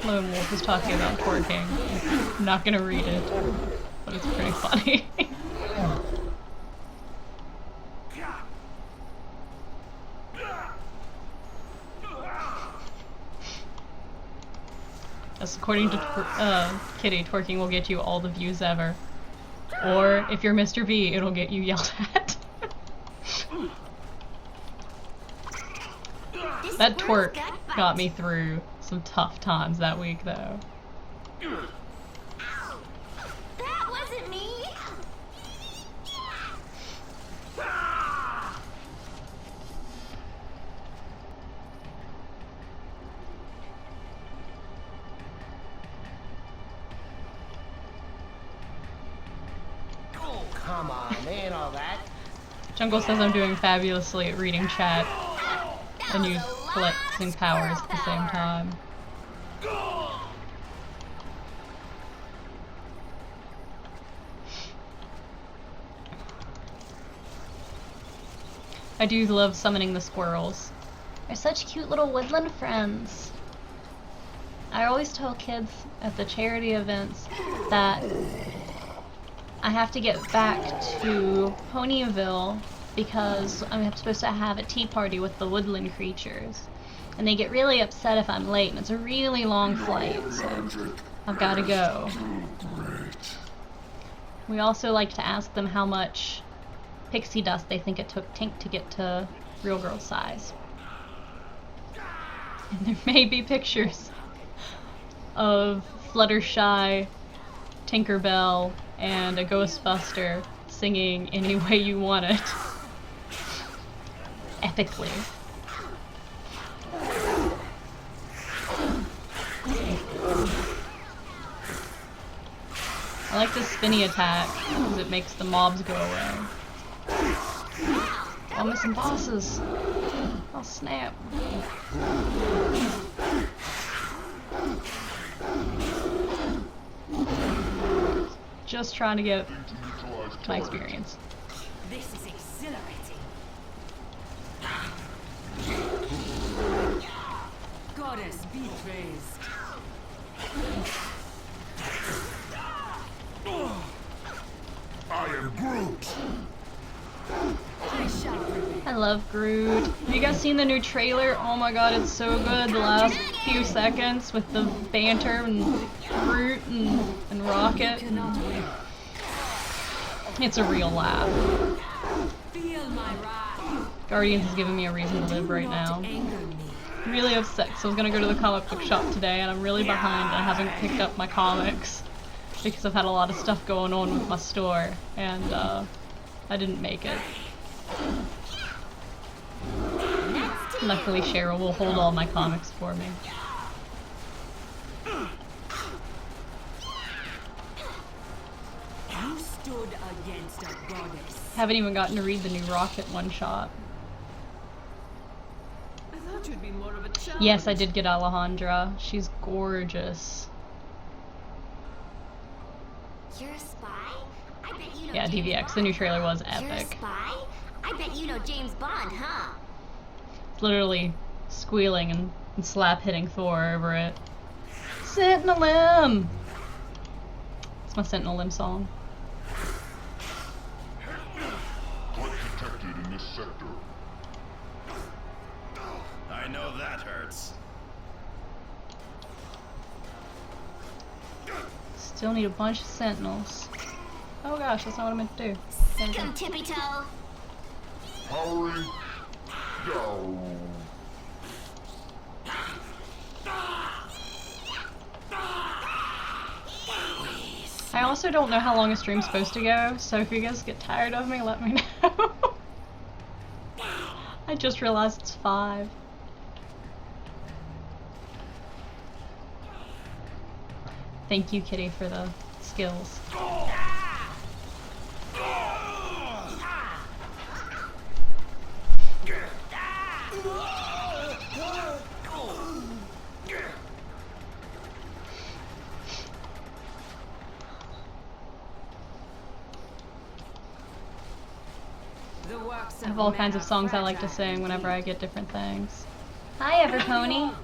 Lone Wolf was talking about twerking. I'm not gonna read it, but it's pretty funny. Yes, according to Kitty, twerking will get you all the views ever. Or, if you're Mr. V, it'll get you yelled at. This That squirrel's twerk gut got bite. me through some tough times that week, though. That wasn't me. Oh, come on, ain't all that. Jungle says I'm doing fabulously at reading chat and use collecting powers at the same time. I do love summoning the squirrels. They're such cute little woodland friends. I always tell kids at the charity events that I have to get back to Ponyville because I'm supposed to have a tea party with the woodland creatures. And they get really upset if I'm late, and it's a really long flight, so I've got to go. We also like to ask them how much pixie dust they think it took Tink to get to real girl size. And there may be pictures of Fluttershy, Tinkerbell, and a Ghostbuster singing Any Way You Want It. Epically. I like the spinny attack because it makes the mobs go away. Oh, I'm missing bosses. Oh snap. Just trying to get my experience. This is exhilarating. Goddess be praised. I am Groot. I shall prevail. I love Groot. Have you guys seen the new trailer? Oh my god, it's so good. The last few seconds with the banter and Groot and Rocket. Cannot win. It's a real laugh. Feel my wrath. Guardians is giving me a reason to live right now. Anger me. I'm really upset because I was going to go to the comic book shop today and I'm really behind and I haven't picked up my comics because I've had a lot of stuff going on with my store and I didn't make it. Luckily Cheryl will hold all my comics for me. You stood against a goddess. Haven't even gotten to read the new Rocket one-shot. I thought you'd be more of a challenge. Yes, I did get Alejandra. She's gorgeous. You're a spy? I bet you know Yeah, James DVX. The Bond. new trailer was You're a epic. spy? I bet you know James Bond, huh? It's literally squealing and slap hitting Thor over it. Sentinel Limb! It's my Sentinel Limb song. Threat detected in this sector. I know that hurts. Still need a bunch of sentinels. Oh gosh, that's not what I meant to do. There we Sick go. 'em, Tippy Toe. Powering down. I also don't know how long a stream's supposed to go, so if you guys get tired of me, let me know. I just realized it's 5. Thank you, Kitty, for the skills. The works I have all kinds of songs I like to sing whenever I get different things. Hi, Everpony.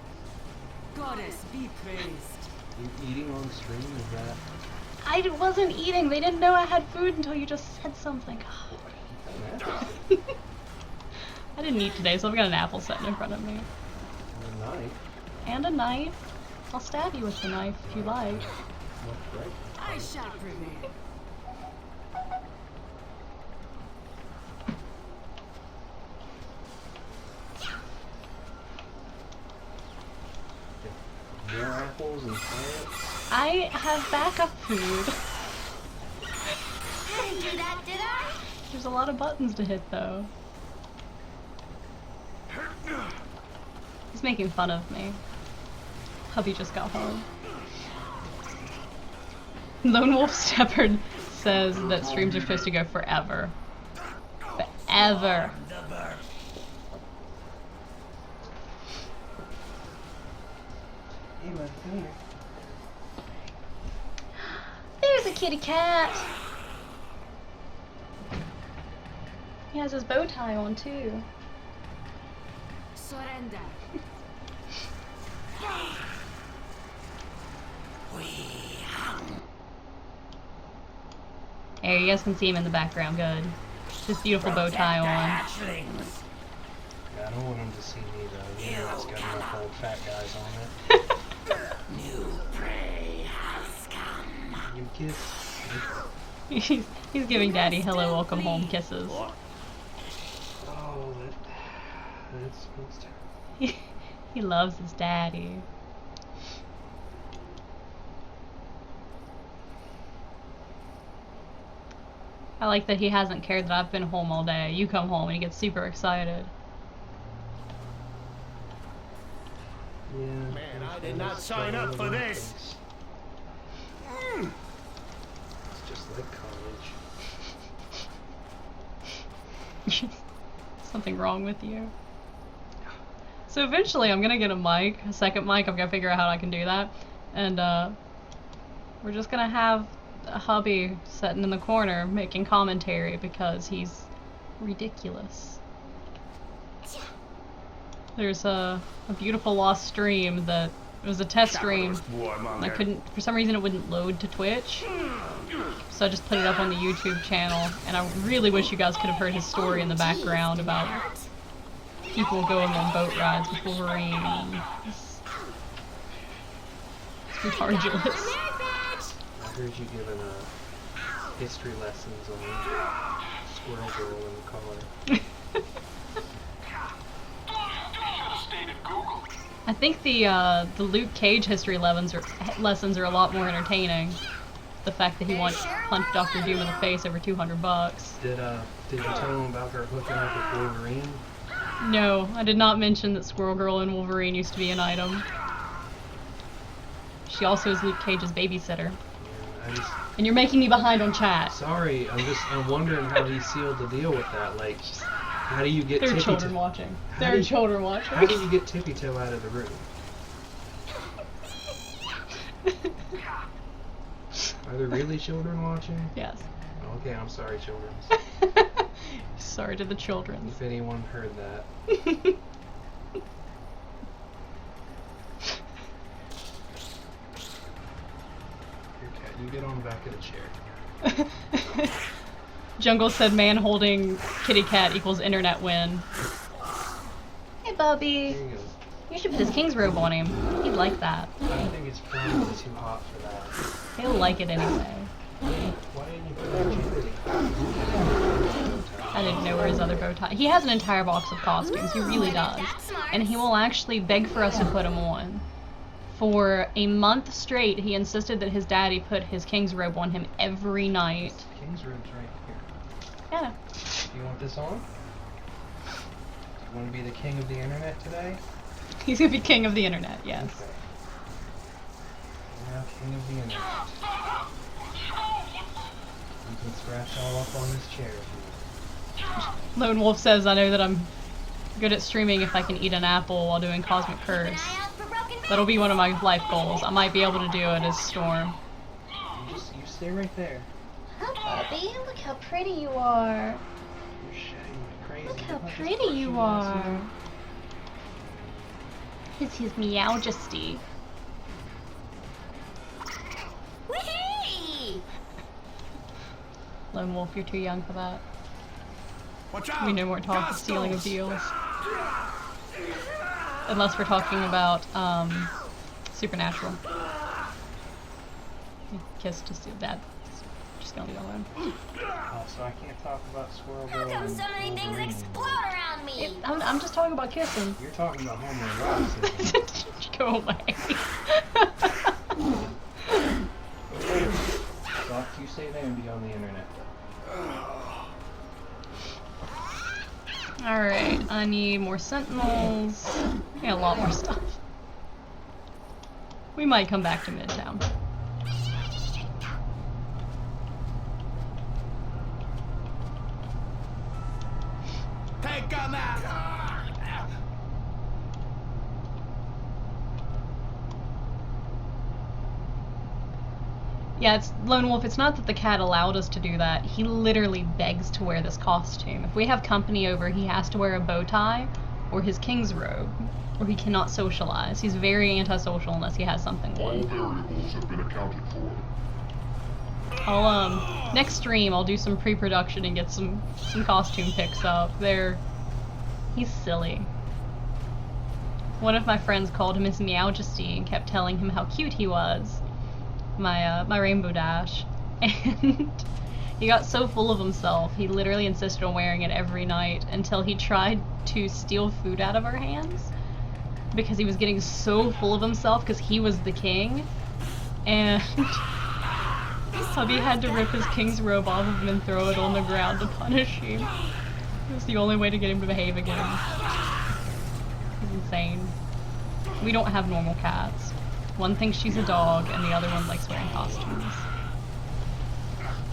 Goddess be praised. You eating on stream? Is that? I wasn't eating. They didn't know I had food until you just said something. I didn't eat today, so I've got an apple sitting in front of me. A knife? And a knife. I'll stab you with the knife if you like. What's right? I shall prevail. More apples and plants? I have backup food. I didn't do that, did I? There's a lot of buttons to hit, though. He's making fun of me. Hubby just got home. Lone Wolf Shepherd says that streams are supposed to go forever. Forever. Hey, bud, come here. There's a kitty cat. He has his bow tie on too. Surrender. There, you guys can see him in the background, good. His beautiful bow tie on. Yeah, I don't want him to see me though. You know, it's got enough old fat guys on it. New prey has come. You kiss. He's giving Daddy hello, welcome home kisses. Oh, that's supposed to. He loves his daddy. I like that he hasn't cared that I've been home all day. You come home and he gets super excited. Yeah. Man, I did not sign up for this. It's just like college. Something wrong with you? So eventually I'm gonna get a mic, a second mic. I'm gonna figure out how I can do that. And we're just gonna have a hubby sitting in the corner making commentary because he's ridiculous. There's a beautiful lost stream that it was a test stream. And I couldn't, for some reason it wouldn't load to Twitch. So I just put it up on the YouTube channel, and I really wish you guys could have heard his story in the background about people going on boat rides with Wolverine. It's arduous. I heard you giving history lessons on Squirrel Girl in the collar. I think the Luke Cage history lessons are a lot more entertaining. The fact that he once punched Dr. Doom in the face over $200. Did you tell him about her hooking up with Wolverine? No, I did not mention that Squirrel Girl and Wolverine used to be an item. She also is Luke Cage's babysitter. Yeah, And you're making me behind on chat. sorry, I'm wondering how he sealed the deal with that. Like, how do you get There are Tippy children Toe? watching. How There do are you- children watching. How do you get Tippy Toe out of the room? Are there really children watching? Yes. Okay, I'm sorry, children. Sorry to the children. If anyone heard that. Here, cat, you get on the back of the chair. Jungle said man holding kitty cat equals internet win. Hey, Bubby. Here you go. You should put his king's robe on him. He'd like that. I think it's probably too hot for that. He'll like it anyway. Why didn't you put on Jupiter? I didn't know where his other bow tie. He has an entire box of costumes. He really does. And he will actually beg for us to put them on. For a month straight, he insisted that his daddy put his king's robe on him every night. King's robe's right here. Yeah. You want this on? You want to be the king of the internet today? He's gonna be king of the internet, yes. Okay. You're now king of the internet. You can scratch all up on this chair if you want. Lone Wolf says, I know that I'm good at streaming if I can eat an apple while doing Cosmic Curse. That'll be one of my life goals. I might be able to do it as Storm. You stay right there. Oh, Bubby, look how pretty you are. You're shedding like crazy. Look how Look at pretty this you cute ass are. here. It's his Meowjesty. Whee! Lone Wolf, you're too young for that. Watch out! We no more talk of Gas stealing of ghosts. deals. Unless we're talking about, Supernatural. Kiss just did that. Just gonna leave it alone. Oh, so I can't talk about Squirrel How Girl come and so many things Wolverine explode anymore. around me? I'm just talking about kissing. You're talking about homoeroticism. Go away. Doc, you stay there and be on the internet. Alright, I need more sentinels. Yeah, a lot more stuff. We might come back to Midtown. Take 'em out! Yeah, it's Lone Wolf. It's not that the cat allowed us to do that. He literally begs to wear this costume. If we have company over, he has to wear a bow tie, or his king's robe, or he cannot socialize. He's very antisocial unless he has something All on. variables have been accounted for. I'll next stream I'll do some pre-production and get some costume pics up. He's silly. One of my friends called him his Meowjesty and kept telling him how cute he was. My Rainbow Dash. And he got so full of himself, he literally insisted on wearing it every night until he tried to steal food out of our hands because he was getting so full of himself because he was the king. And hubby had to rip his king's robe off of him and throw it on the ground to punish him. It was the only way to get him to behave again. It's insane. We don't have normal cats. One thinks she's a dog, and the other one likes wearing costumes.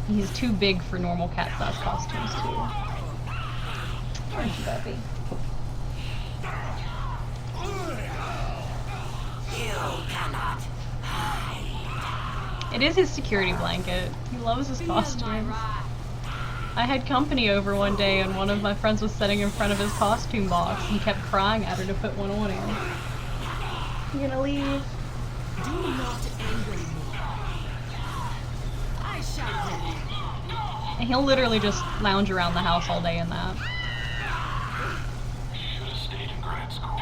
He's too big for normal cat-size costumes, too. Aren't you, Buffy? It is his security blanket. He loves his costumes. I had company over one day and one of my friends was sitting in front of his costume box and kept crying at her to put one on him. You gonna leave? Do not anger me. I shall help. And he'll literally just lounge around the house all day in that. Should have stayed in grad school.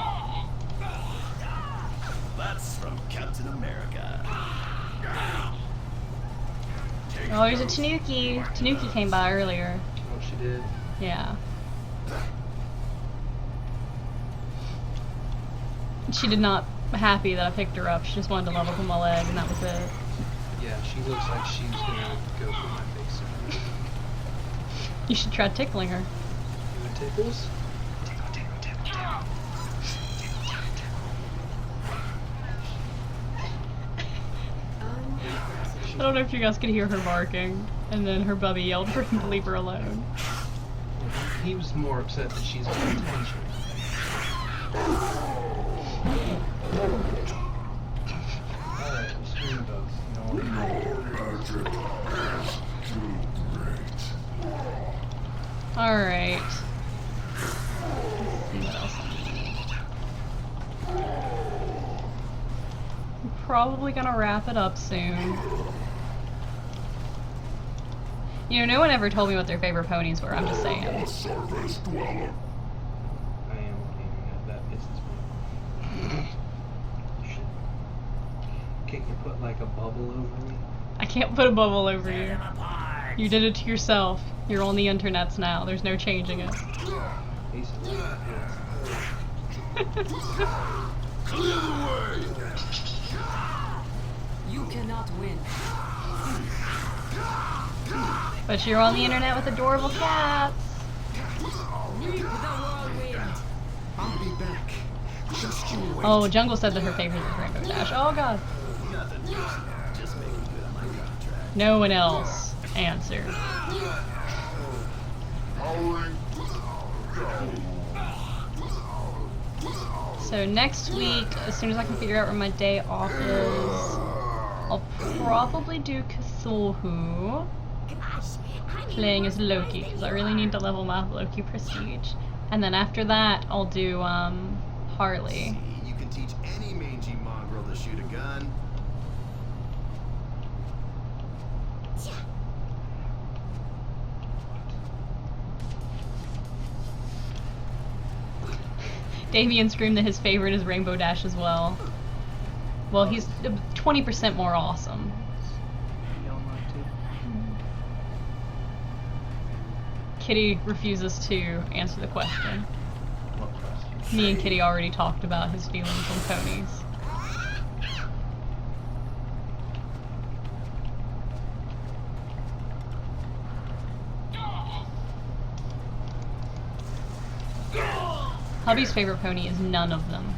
That's from Captain America. Oh, there's a Tanuki. Tanuki came by earlier. Oh, she did. Yeah. She did not happy that I picked her up. She just wanted to level up my leg, and that was it. Yeah, she looks like she's gonna go for my face. You should try tickling her. The tickles? Tickle, tickle, tickle, tickle. I don't know if you guys could hear her barking, and then her bubby yelled for him to leave her alone. He was more upset that she's on attention. Alright, we'll stream both. You know what? Magic is too great. Alright. Let's see what else I need. I'm probably gonna wrap it up soon. You know, no one ever told me what their favorite ponies were, I'm just saying. Sarva's dweller. I am on the internet. That pisses me. Shit. Can't you put like a bubble over me? I can't put a bubble over you. You did it to yourself. You're on the internets now. There's no changing it. Basically, yes. Clear the way! You cannot win. But you're on the internet with adorable cats. Reap the whirlwind. I'll be back. Just you wait. Oh, Jungle said that her favorite is Rainbow Dash. Oh god. Nothing personal. Just making good on my contract. No one else answered. Howling. So next week, as soon as I can figure out where my day off is, I'll probably do Cthulhu, playing as Loki, because I really need to level my Loki prestige. And then after that, I'll do Harley. See, you can teach any mangy mongrel to shoot a gun. Damien screamed that his favorite is Rainbow Dash as well. Well, he's 20% more awesome. Kitty refuses to answer the question. What question? Me and Kitty already talked about his feelings on ponies. Hubby's favorite pony is none of them.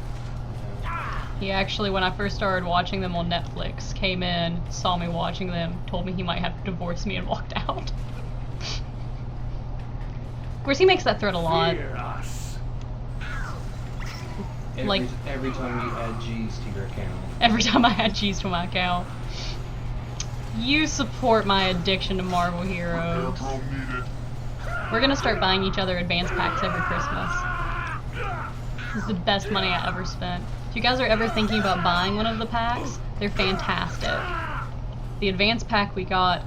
He actually, when I first started watching them on Netflix, came in, saw me watching them, told me he might have to divorce me, and walked out. Of course, he makes that threat a lot. Fear us. Every time you add G's to your account. Every time I add G's to my account. You support my addiction to Marvel Heroes. Airdrome needed. We're gonna start buying each other advance packs every Christmas. This is the best money I ever spent. If you guys are ever thinking about buying one of the packs, they're fantastic. The advanced pack we got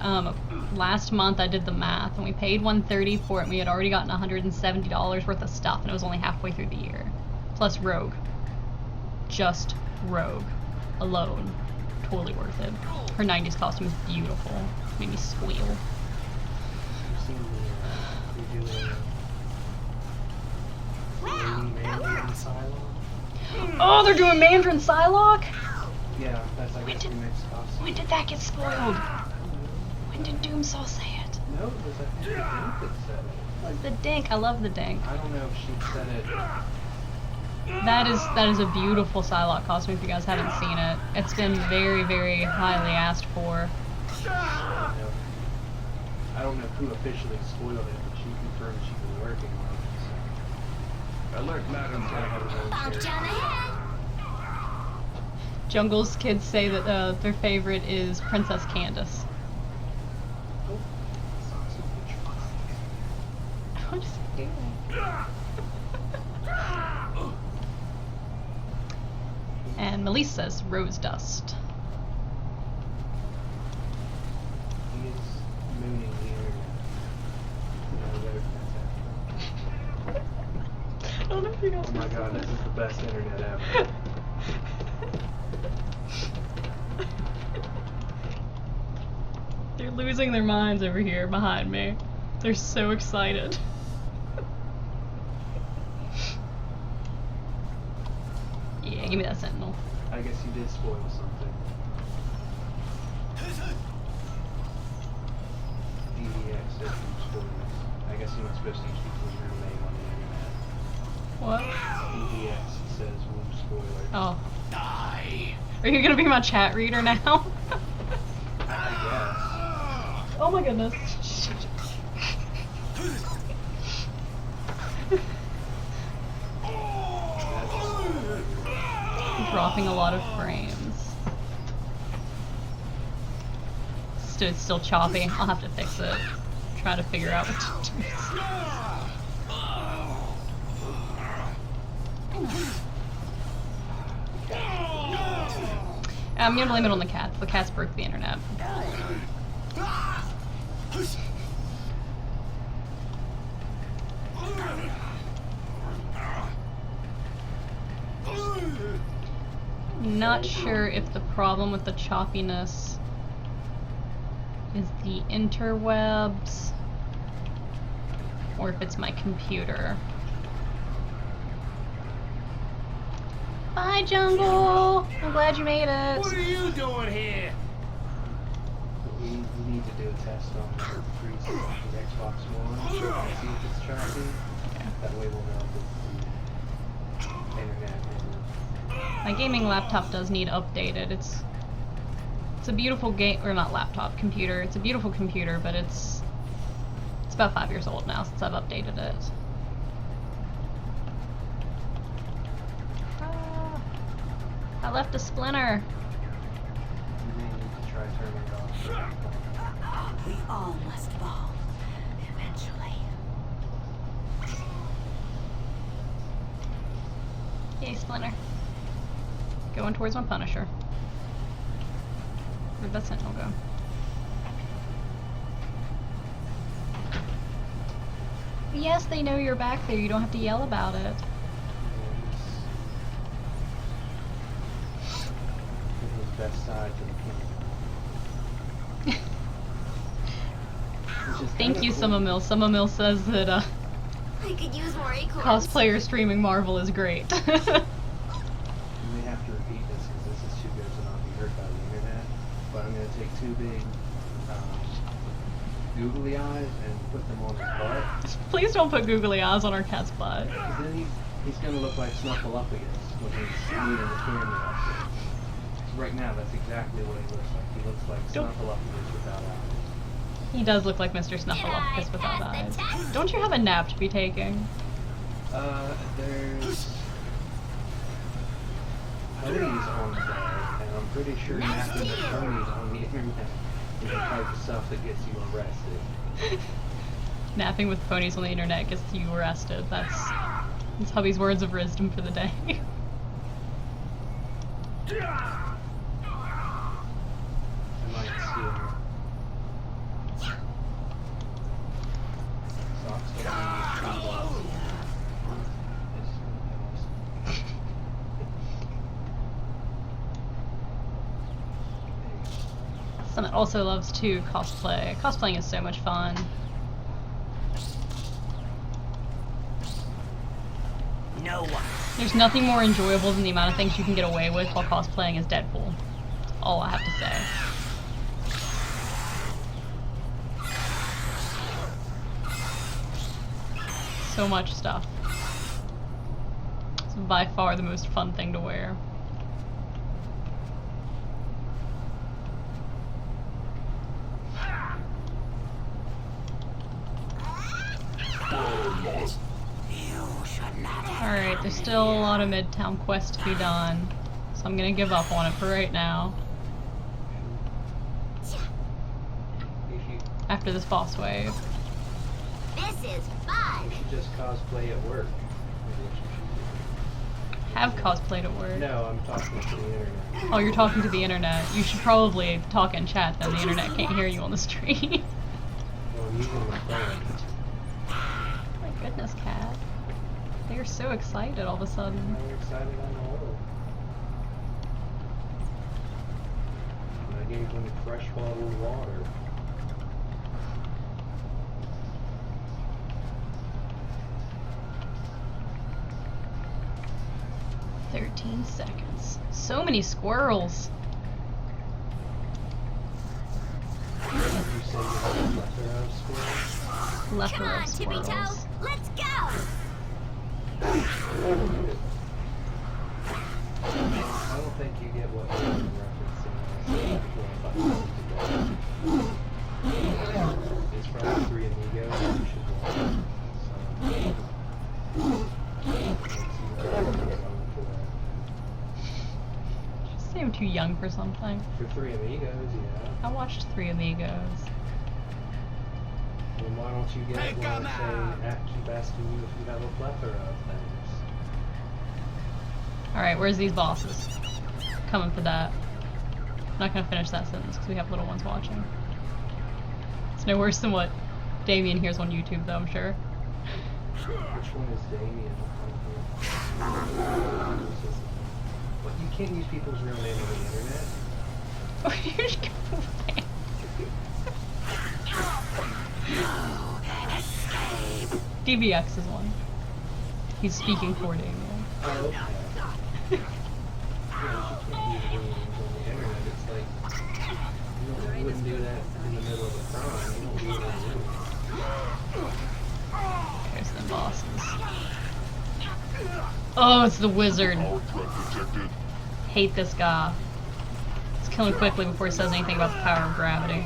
last month, I did the math, and we paid $130 for it, and we had already gotten $170 worth of stuff, and it was only halfway through the year. Plus Rogue. Just Rogue. Alone. Totally worth it. Her 90s costume is beautiful. Made me squeal. You've seen the redoing Wow, that worked. Psylocke? Oh, they're doing Mandarin Psylocke? Yeah, that's I guess the next costume. When did that get spoiled? When did Doomsaw say it? No, it was I think the Dink that said it. It was the Dink. I love the Dink. I don't know if she said it. That is a beautiful Psylocke costume if you guys haven't seen it. It's been very, very highly asked for. I don't know who officially spoiled it, but she confirmed she was working on it. Alert, madam. Bonk down the head. Jungle's kids say that their favorite is Princess Candace. I'm just kidding. And Melise says Rose Dust. He is mooning the internet. I don't know if you guys Oh my god, this is the best internet ever. They're losing their minds over here behind me. They're so excited. Yeah, give me that Sentinel. I guess you did spoil something. DDX said you spoiled this. I guess you're not supposed to use people's real name on the internet. What? DDX says womb spoiler. Oh. Are you gonna be my chat reader now? I guess. Oh my goodness. Dropping a lot of frames. It's still choppy. I'll have to fix it. Try to figure out what to do. I'm gonna blame it on the cats. The cats broke the internet. Not sure if the problem with the choppiness is the interwebs or if it's my computer. Bye, Jungle! I'm glad you made it. What are you doing here? We need to do a test on the 360 Xbox One and see if it's choppy. That way we'll know if it's the internet. My gaming laptop does need updated. It's a beautiful game, or not laptop, computer. It's a beautiful computer, but it's about 5 years old now since I've updated it. I left a splinter. You may need to try turning it off. We all must fall, eventually. Yay, splinter. Going towards my Punisher. Where'd that Sentinel go? Yes, they know you're back there. You don't have to yell about it. His best side to the camera. Thank you, Summermill. Summermill says that I could use more acorns. cosplayer streaming Marvel is great. You may have to repeat this because this is too good to not be heard by the internet. But I'm going to take two big googly eyes and put them on his butt. Please don't put googly eyes on our cat's butt. Because then he's going to look like Snuffleupagus when he's moving the camera. So right now, that's exactly what he looks like. He looks like Don't- Snuffleupagus without eyes. He does look like Mr. Snuffleupagus without eyes. Don't you have a nap to be taking? There's ponies on there, and I'm pretty sure napping the ponies on the internet is the type of stuff that gets you arrested. Napping with ponies on the internet gets you arrested. That's It's hubby's words of wisdom for the day. I might steal her. Socks don't need Summit also loves to cosplay. Cosplaying is so much fun. No one. There's nothing more enjoyable than the amount of things you can get away with while cosplaying as Deadpool. That's all I have to say. So much stuff. It's by far the most fun thing to wear. Alright, there's still a lot of Midtown quests to be done, so I'm gonna give up on it for right now. After this boss wave. This is fun. You should just cosplay at work. Maybe what you should do. Have cosplayed at work. No, I'm talking to the internet. Oh, you're talking to the internet. You should probably talk in chat, then the internet can't hear you on the stream. Well, I'm using my phone. My goodness, Cat. They're so excited all of a sudden. I'm excited I know. I gave them fresh bottled water. "13 seconds. So many squirrels. You say you have a plethora of squirrels? Plethora Come on, of Tippy Toe. squirrels. Let's go. I don't think you get what you're referencing. It's from the Three Amigos. You should watch it. Just say I'm too young for something. For Three Amigos, yeah. I watched Three Amigos. Then why don't you get Take one and 'em say, keep asking you if you have a plethora of things? Alright, where's these bosses? Coming for that. I'm not gonna finish that sentence because we have little ones watching. It's no worse than what Damien hears on YouTube, though, I'm sure. Which one is Damien? What, you can't use people's real name on the internet? You're just going away. DBX is one. He's speaking for Damien. Oh, okay. Yeah, you can't use real names on the internet. It's like, you wouldn't do that in the middle of a crime. You don't do it on the internet. There's the bosses. Oh, it's the wizard. Hate this guy. Let's kill him quickly before he says anything about the power of gravity.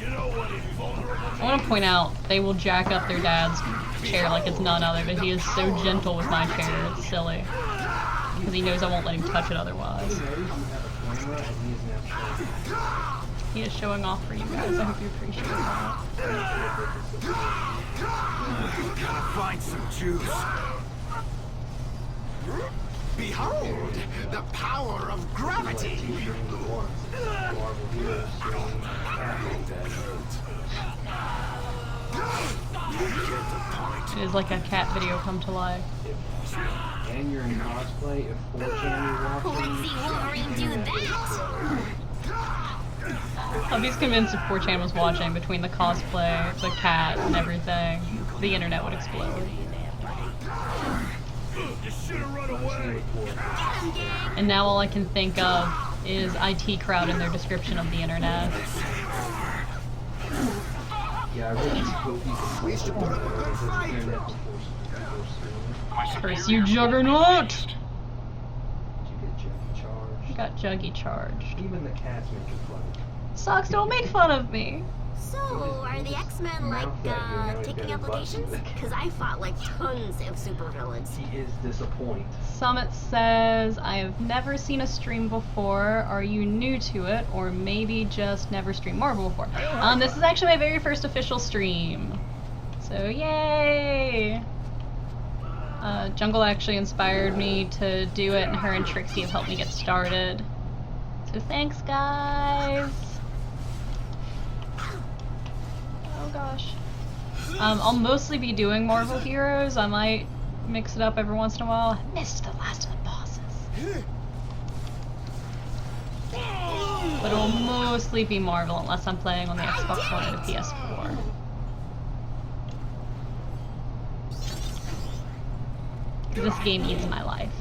I want to point out, they will jack up their dad's chair like it's none other, but he is so gentle with my chair, it's silly. Because he knows I won't let him touch it otherwise. He is showing off for you guys, I hope you appreciate that. Gotta find some juice. Behold, the power of gravity. It is like a cat video come to life. And you're in cosplay, if 4chan is watching, Let's see Wolverine do that. Hubby's convinced if 4chan was watching, between the cosplay, the cat, and everything, the internet would explode. And now all I can think of is IT Crowd and their description of the internet. yeah, I really hope you can switch to internet before Curse you, Juggernaut! Did you get Juggy charged? I got Juggy charged. Even the cats make it funny. Socks, don't make fun of me! So, are the X-Men like, taking applications? Because I fought like tons of supervillains. He is disappointed. Summit says, I have never seen a stream before. Are you new to it? Or maybe just never streamed Marvel before? This is actually my very first official stream. So, yay! Jungle actually inspired me to do it, and her and Trixie have helped me get started. So thanks, guys. Oh gosh. I'll mostly be doing Marvel Heroes. I might mix it up every once in a while. I missed the last of the bosses. But it'll mostly be Marvel unless I'm playing on the Xbox One and a PS4. This game eats my life.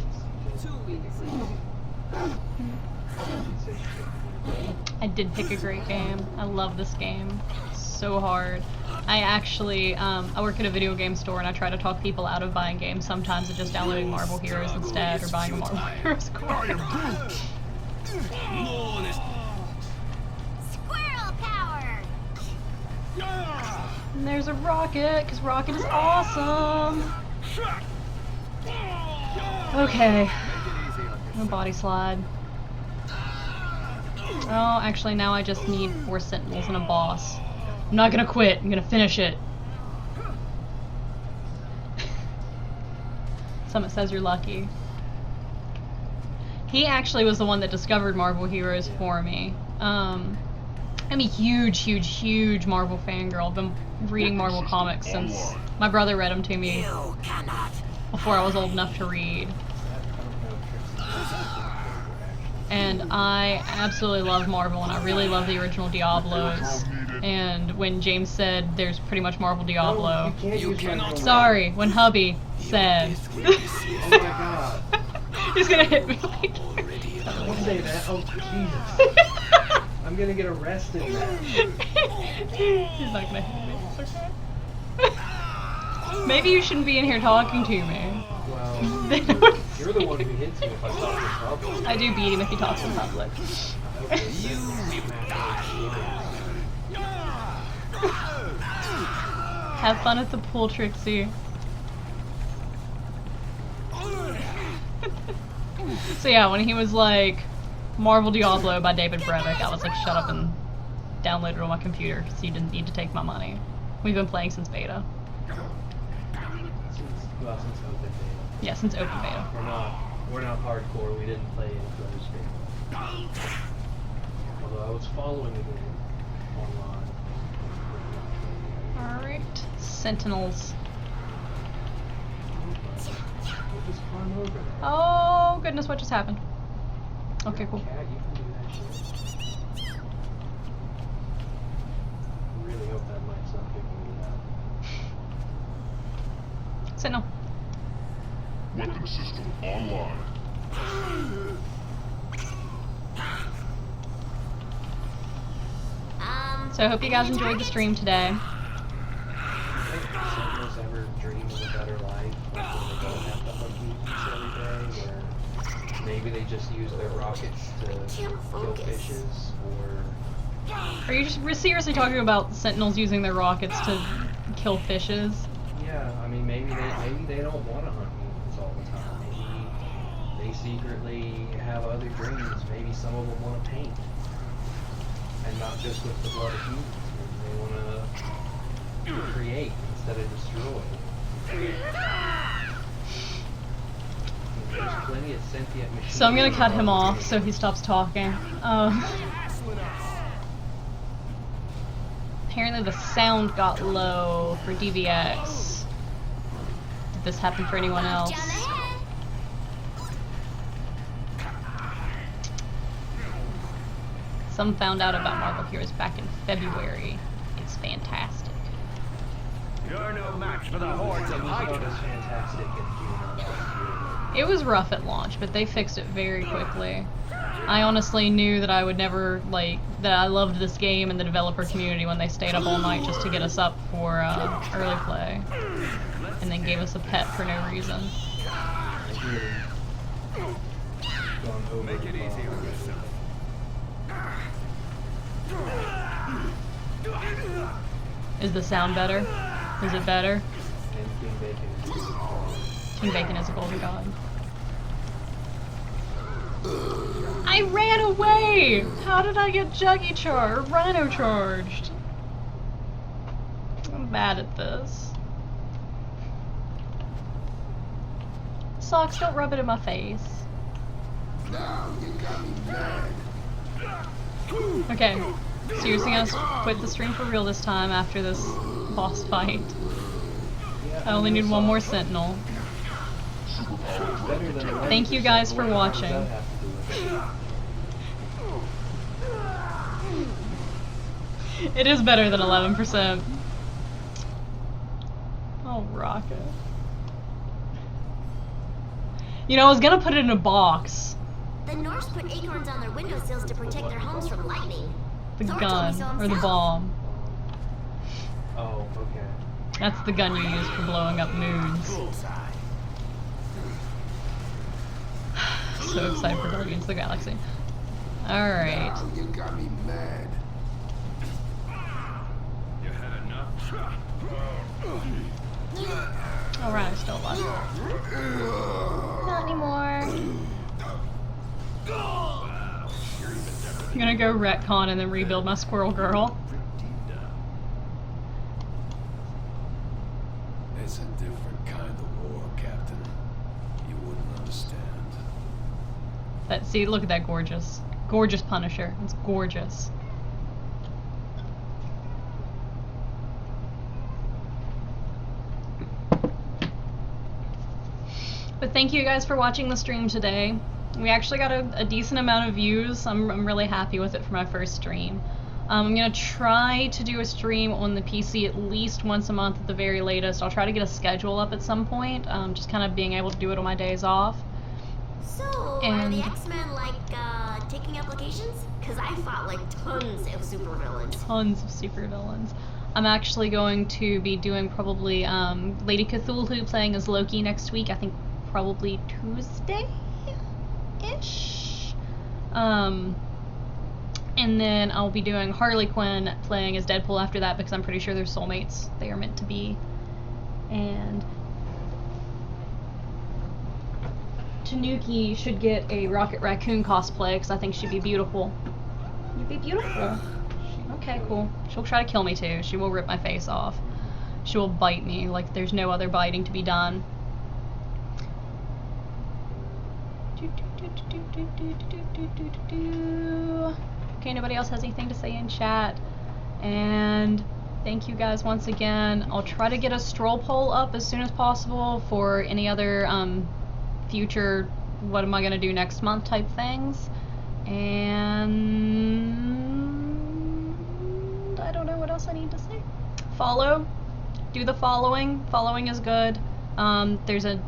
I did pick a great game. I love this game. It's so hard. I actually, I work at a video game store and I try to talk people out of buying games sometimes and just downloading Marvel Heroes instead or buying a Marvel Heroes coin. Squirrel power! And there's a rocket, because rocket is awesome! Okay. No body slide. Oh, actually now I just need 4 sentinels and a boss. I'm not gonna quit, I'm gonna finish it. Summit says you're lucky. He actually was the one that discovered Marvel Heroes for me. I'm a huge Marvel fangirl. I've been reading Marvel comics since my brother read them to me before I was old enough to read. And I absolutely love Marvel, and I really love the original Diablos. And when James said there's pretty much Marvel Diablo, sorry, when hubby said, Oh my god. he's gonna hit me like, Don't say that. Oh, Jesus. I'm gonna get arrested now. he's not gonna hit me. It's okay. Maybe you shouldn't be in here talking to me. Well, you're the one who hits me if I talk in public. I do beat him if he talks in public. Have fun at the pool, Trixie. So yeah, when he was like, Marvel Diablo by David Brevik, I was like, shut up and download it on my computer, so you didn't need to take my money. We've been playing since beta. Since open beta. Yeah, since open beta. We're not hardcore. We didn't play in closed beta. Although I was following the game online. Alright. Sentinels. We'll just climb over there. Oh goodness, what just happened? Okay, cool. Cat, you can do that shit. I really hope that mic's not picking me up. Sentinel. Weapon system online. So I hope you guys enjoyed the stream today. Sentinels ever dream of a better life, like when they don't have to hunt mutants every day, where maybe they just use their rockets to kill fishes, or... Are you just seriously talking about Sentinels using their rockets to kill fishes? Yeah, I mean, maybe they don't want to hunt mutants all the time. Maybe they secretly have other dreams. Maybe some of them want to paint. And not just with the blood of humans. Maybe they want to create instead of destroy. There's plenty of sentient machines. So I'm gonna cut him off so he stops talking. Apparently the sound got low for DVX. Did this happen for anyone else? Some found out about Marvel Heroes back in February. It's fantastic. You're no match for the hordes of Hydra. Fantastic in June. It was rough at launch, but they fixed it very quickly. I honestly knew that I would never, that I loved this game and the developer community when they stayed up all night just to get us up for early play. And then gave us a pet for no reason. Make it easy on yourself. Is the sound better? Is it better? And King Bacon is King Bacon is a golden god. I ran away! How did I get Juggy charged? Rhino charged? I'm bad at this. sucks. Don't rub it in my face. Now you got me mad. Okay. Seriously gonna quit the stream for real this time after this boss fight. I only need one more sentinel. Thank you guys for watching. It is better than 11%. Oh, Rocket. You know, I was gonna put it in a box. The Norse put acorns on their windowsills to protect their homes from lightning. The Thor told me gun, so or the himself. bomb. Oh, okay. That's the gun you use for blowing up moons. So excited for Guardians of the Galaxy. Alright. Now you got me mad. You had enough? Alright, still alive. Not anymore. I'm gonna go retcon and then rebuild my Squirrel Girl. It's a different kind of war, Captain. You wouldn't understand. See, look at that gorgeous. Gorgeous Punisher. It's gorgeous. But thank you guys for watching the stream today. We actually got a decent amount of views. I'm really happy with it for my first stream. I'm gonna try to do a stream on the PC at least once a month at the very latest. I'll try to get a schedule up at some point, just kind of being able to do it on my days off. So, are the X-Men like, taking applications? Because I fought like tons of supervillains. Tons of supervillains. I'm actually going to be doing probably Lady Cthulhu playing as Loki next week. I think probably Tuesday-ish. And then I'll be doing Harley Quinn playing as Deadpool after that because I'm pretty sure they're soulmates. They are meant to be. And Tanuki should get a Rocket Raccoon cosplay because I think she'd be beautiful. You'd be beautiful. Okay, cool. She'll try to kill me too. She will rip my face off. She will bite me like there's no other biting to be done. Okay, nobody else has anything to say in chat. And thank you guys once again. I'll try to get a stroll poll up as soon as possible for any other future what am I gonna do next month type things. And I don't know what else I need to say. Follow. Do the following. Following is good. There's a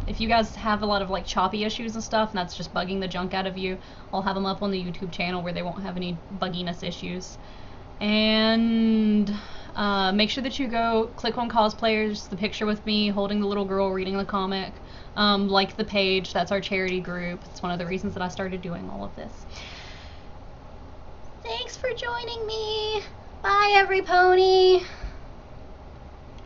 if you guys have a lot of like choppy issues and stuff and that's just bugging the junk out of you, I'll have them up on the YouTube channel where they won't have any bugginess issues. And make sure that you go click on cosplayers, the picture with me holding the little girl reading the comic. Like the page, that's our charity group. It's one of the reasons that I started doing all of this. Thanks for joining me. Bye, every pony.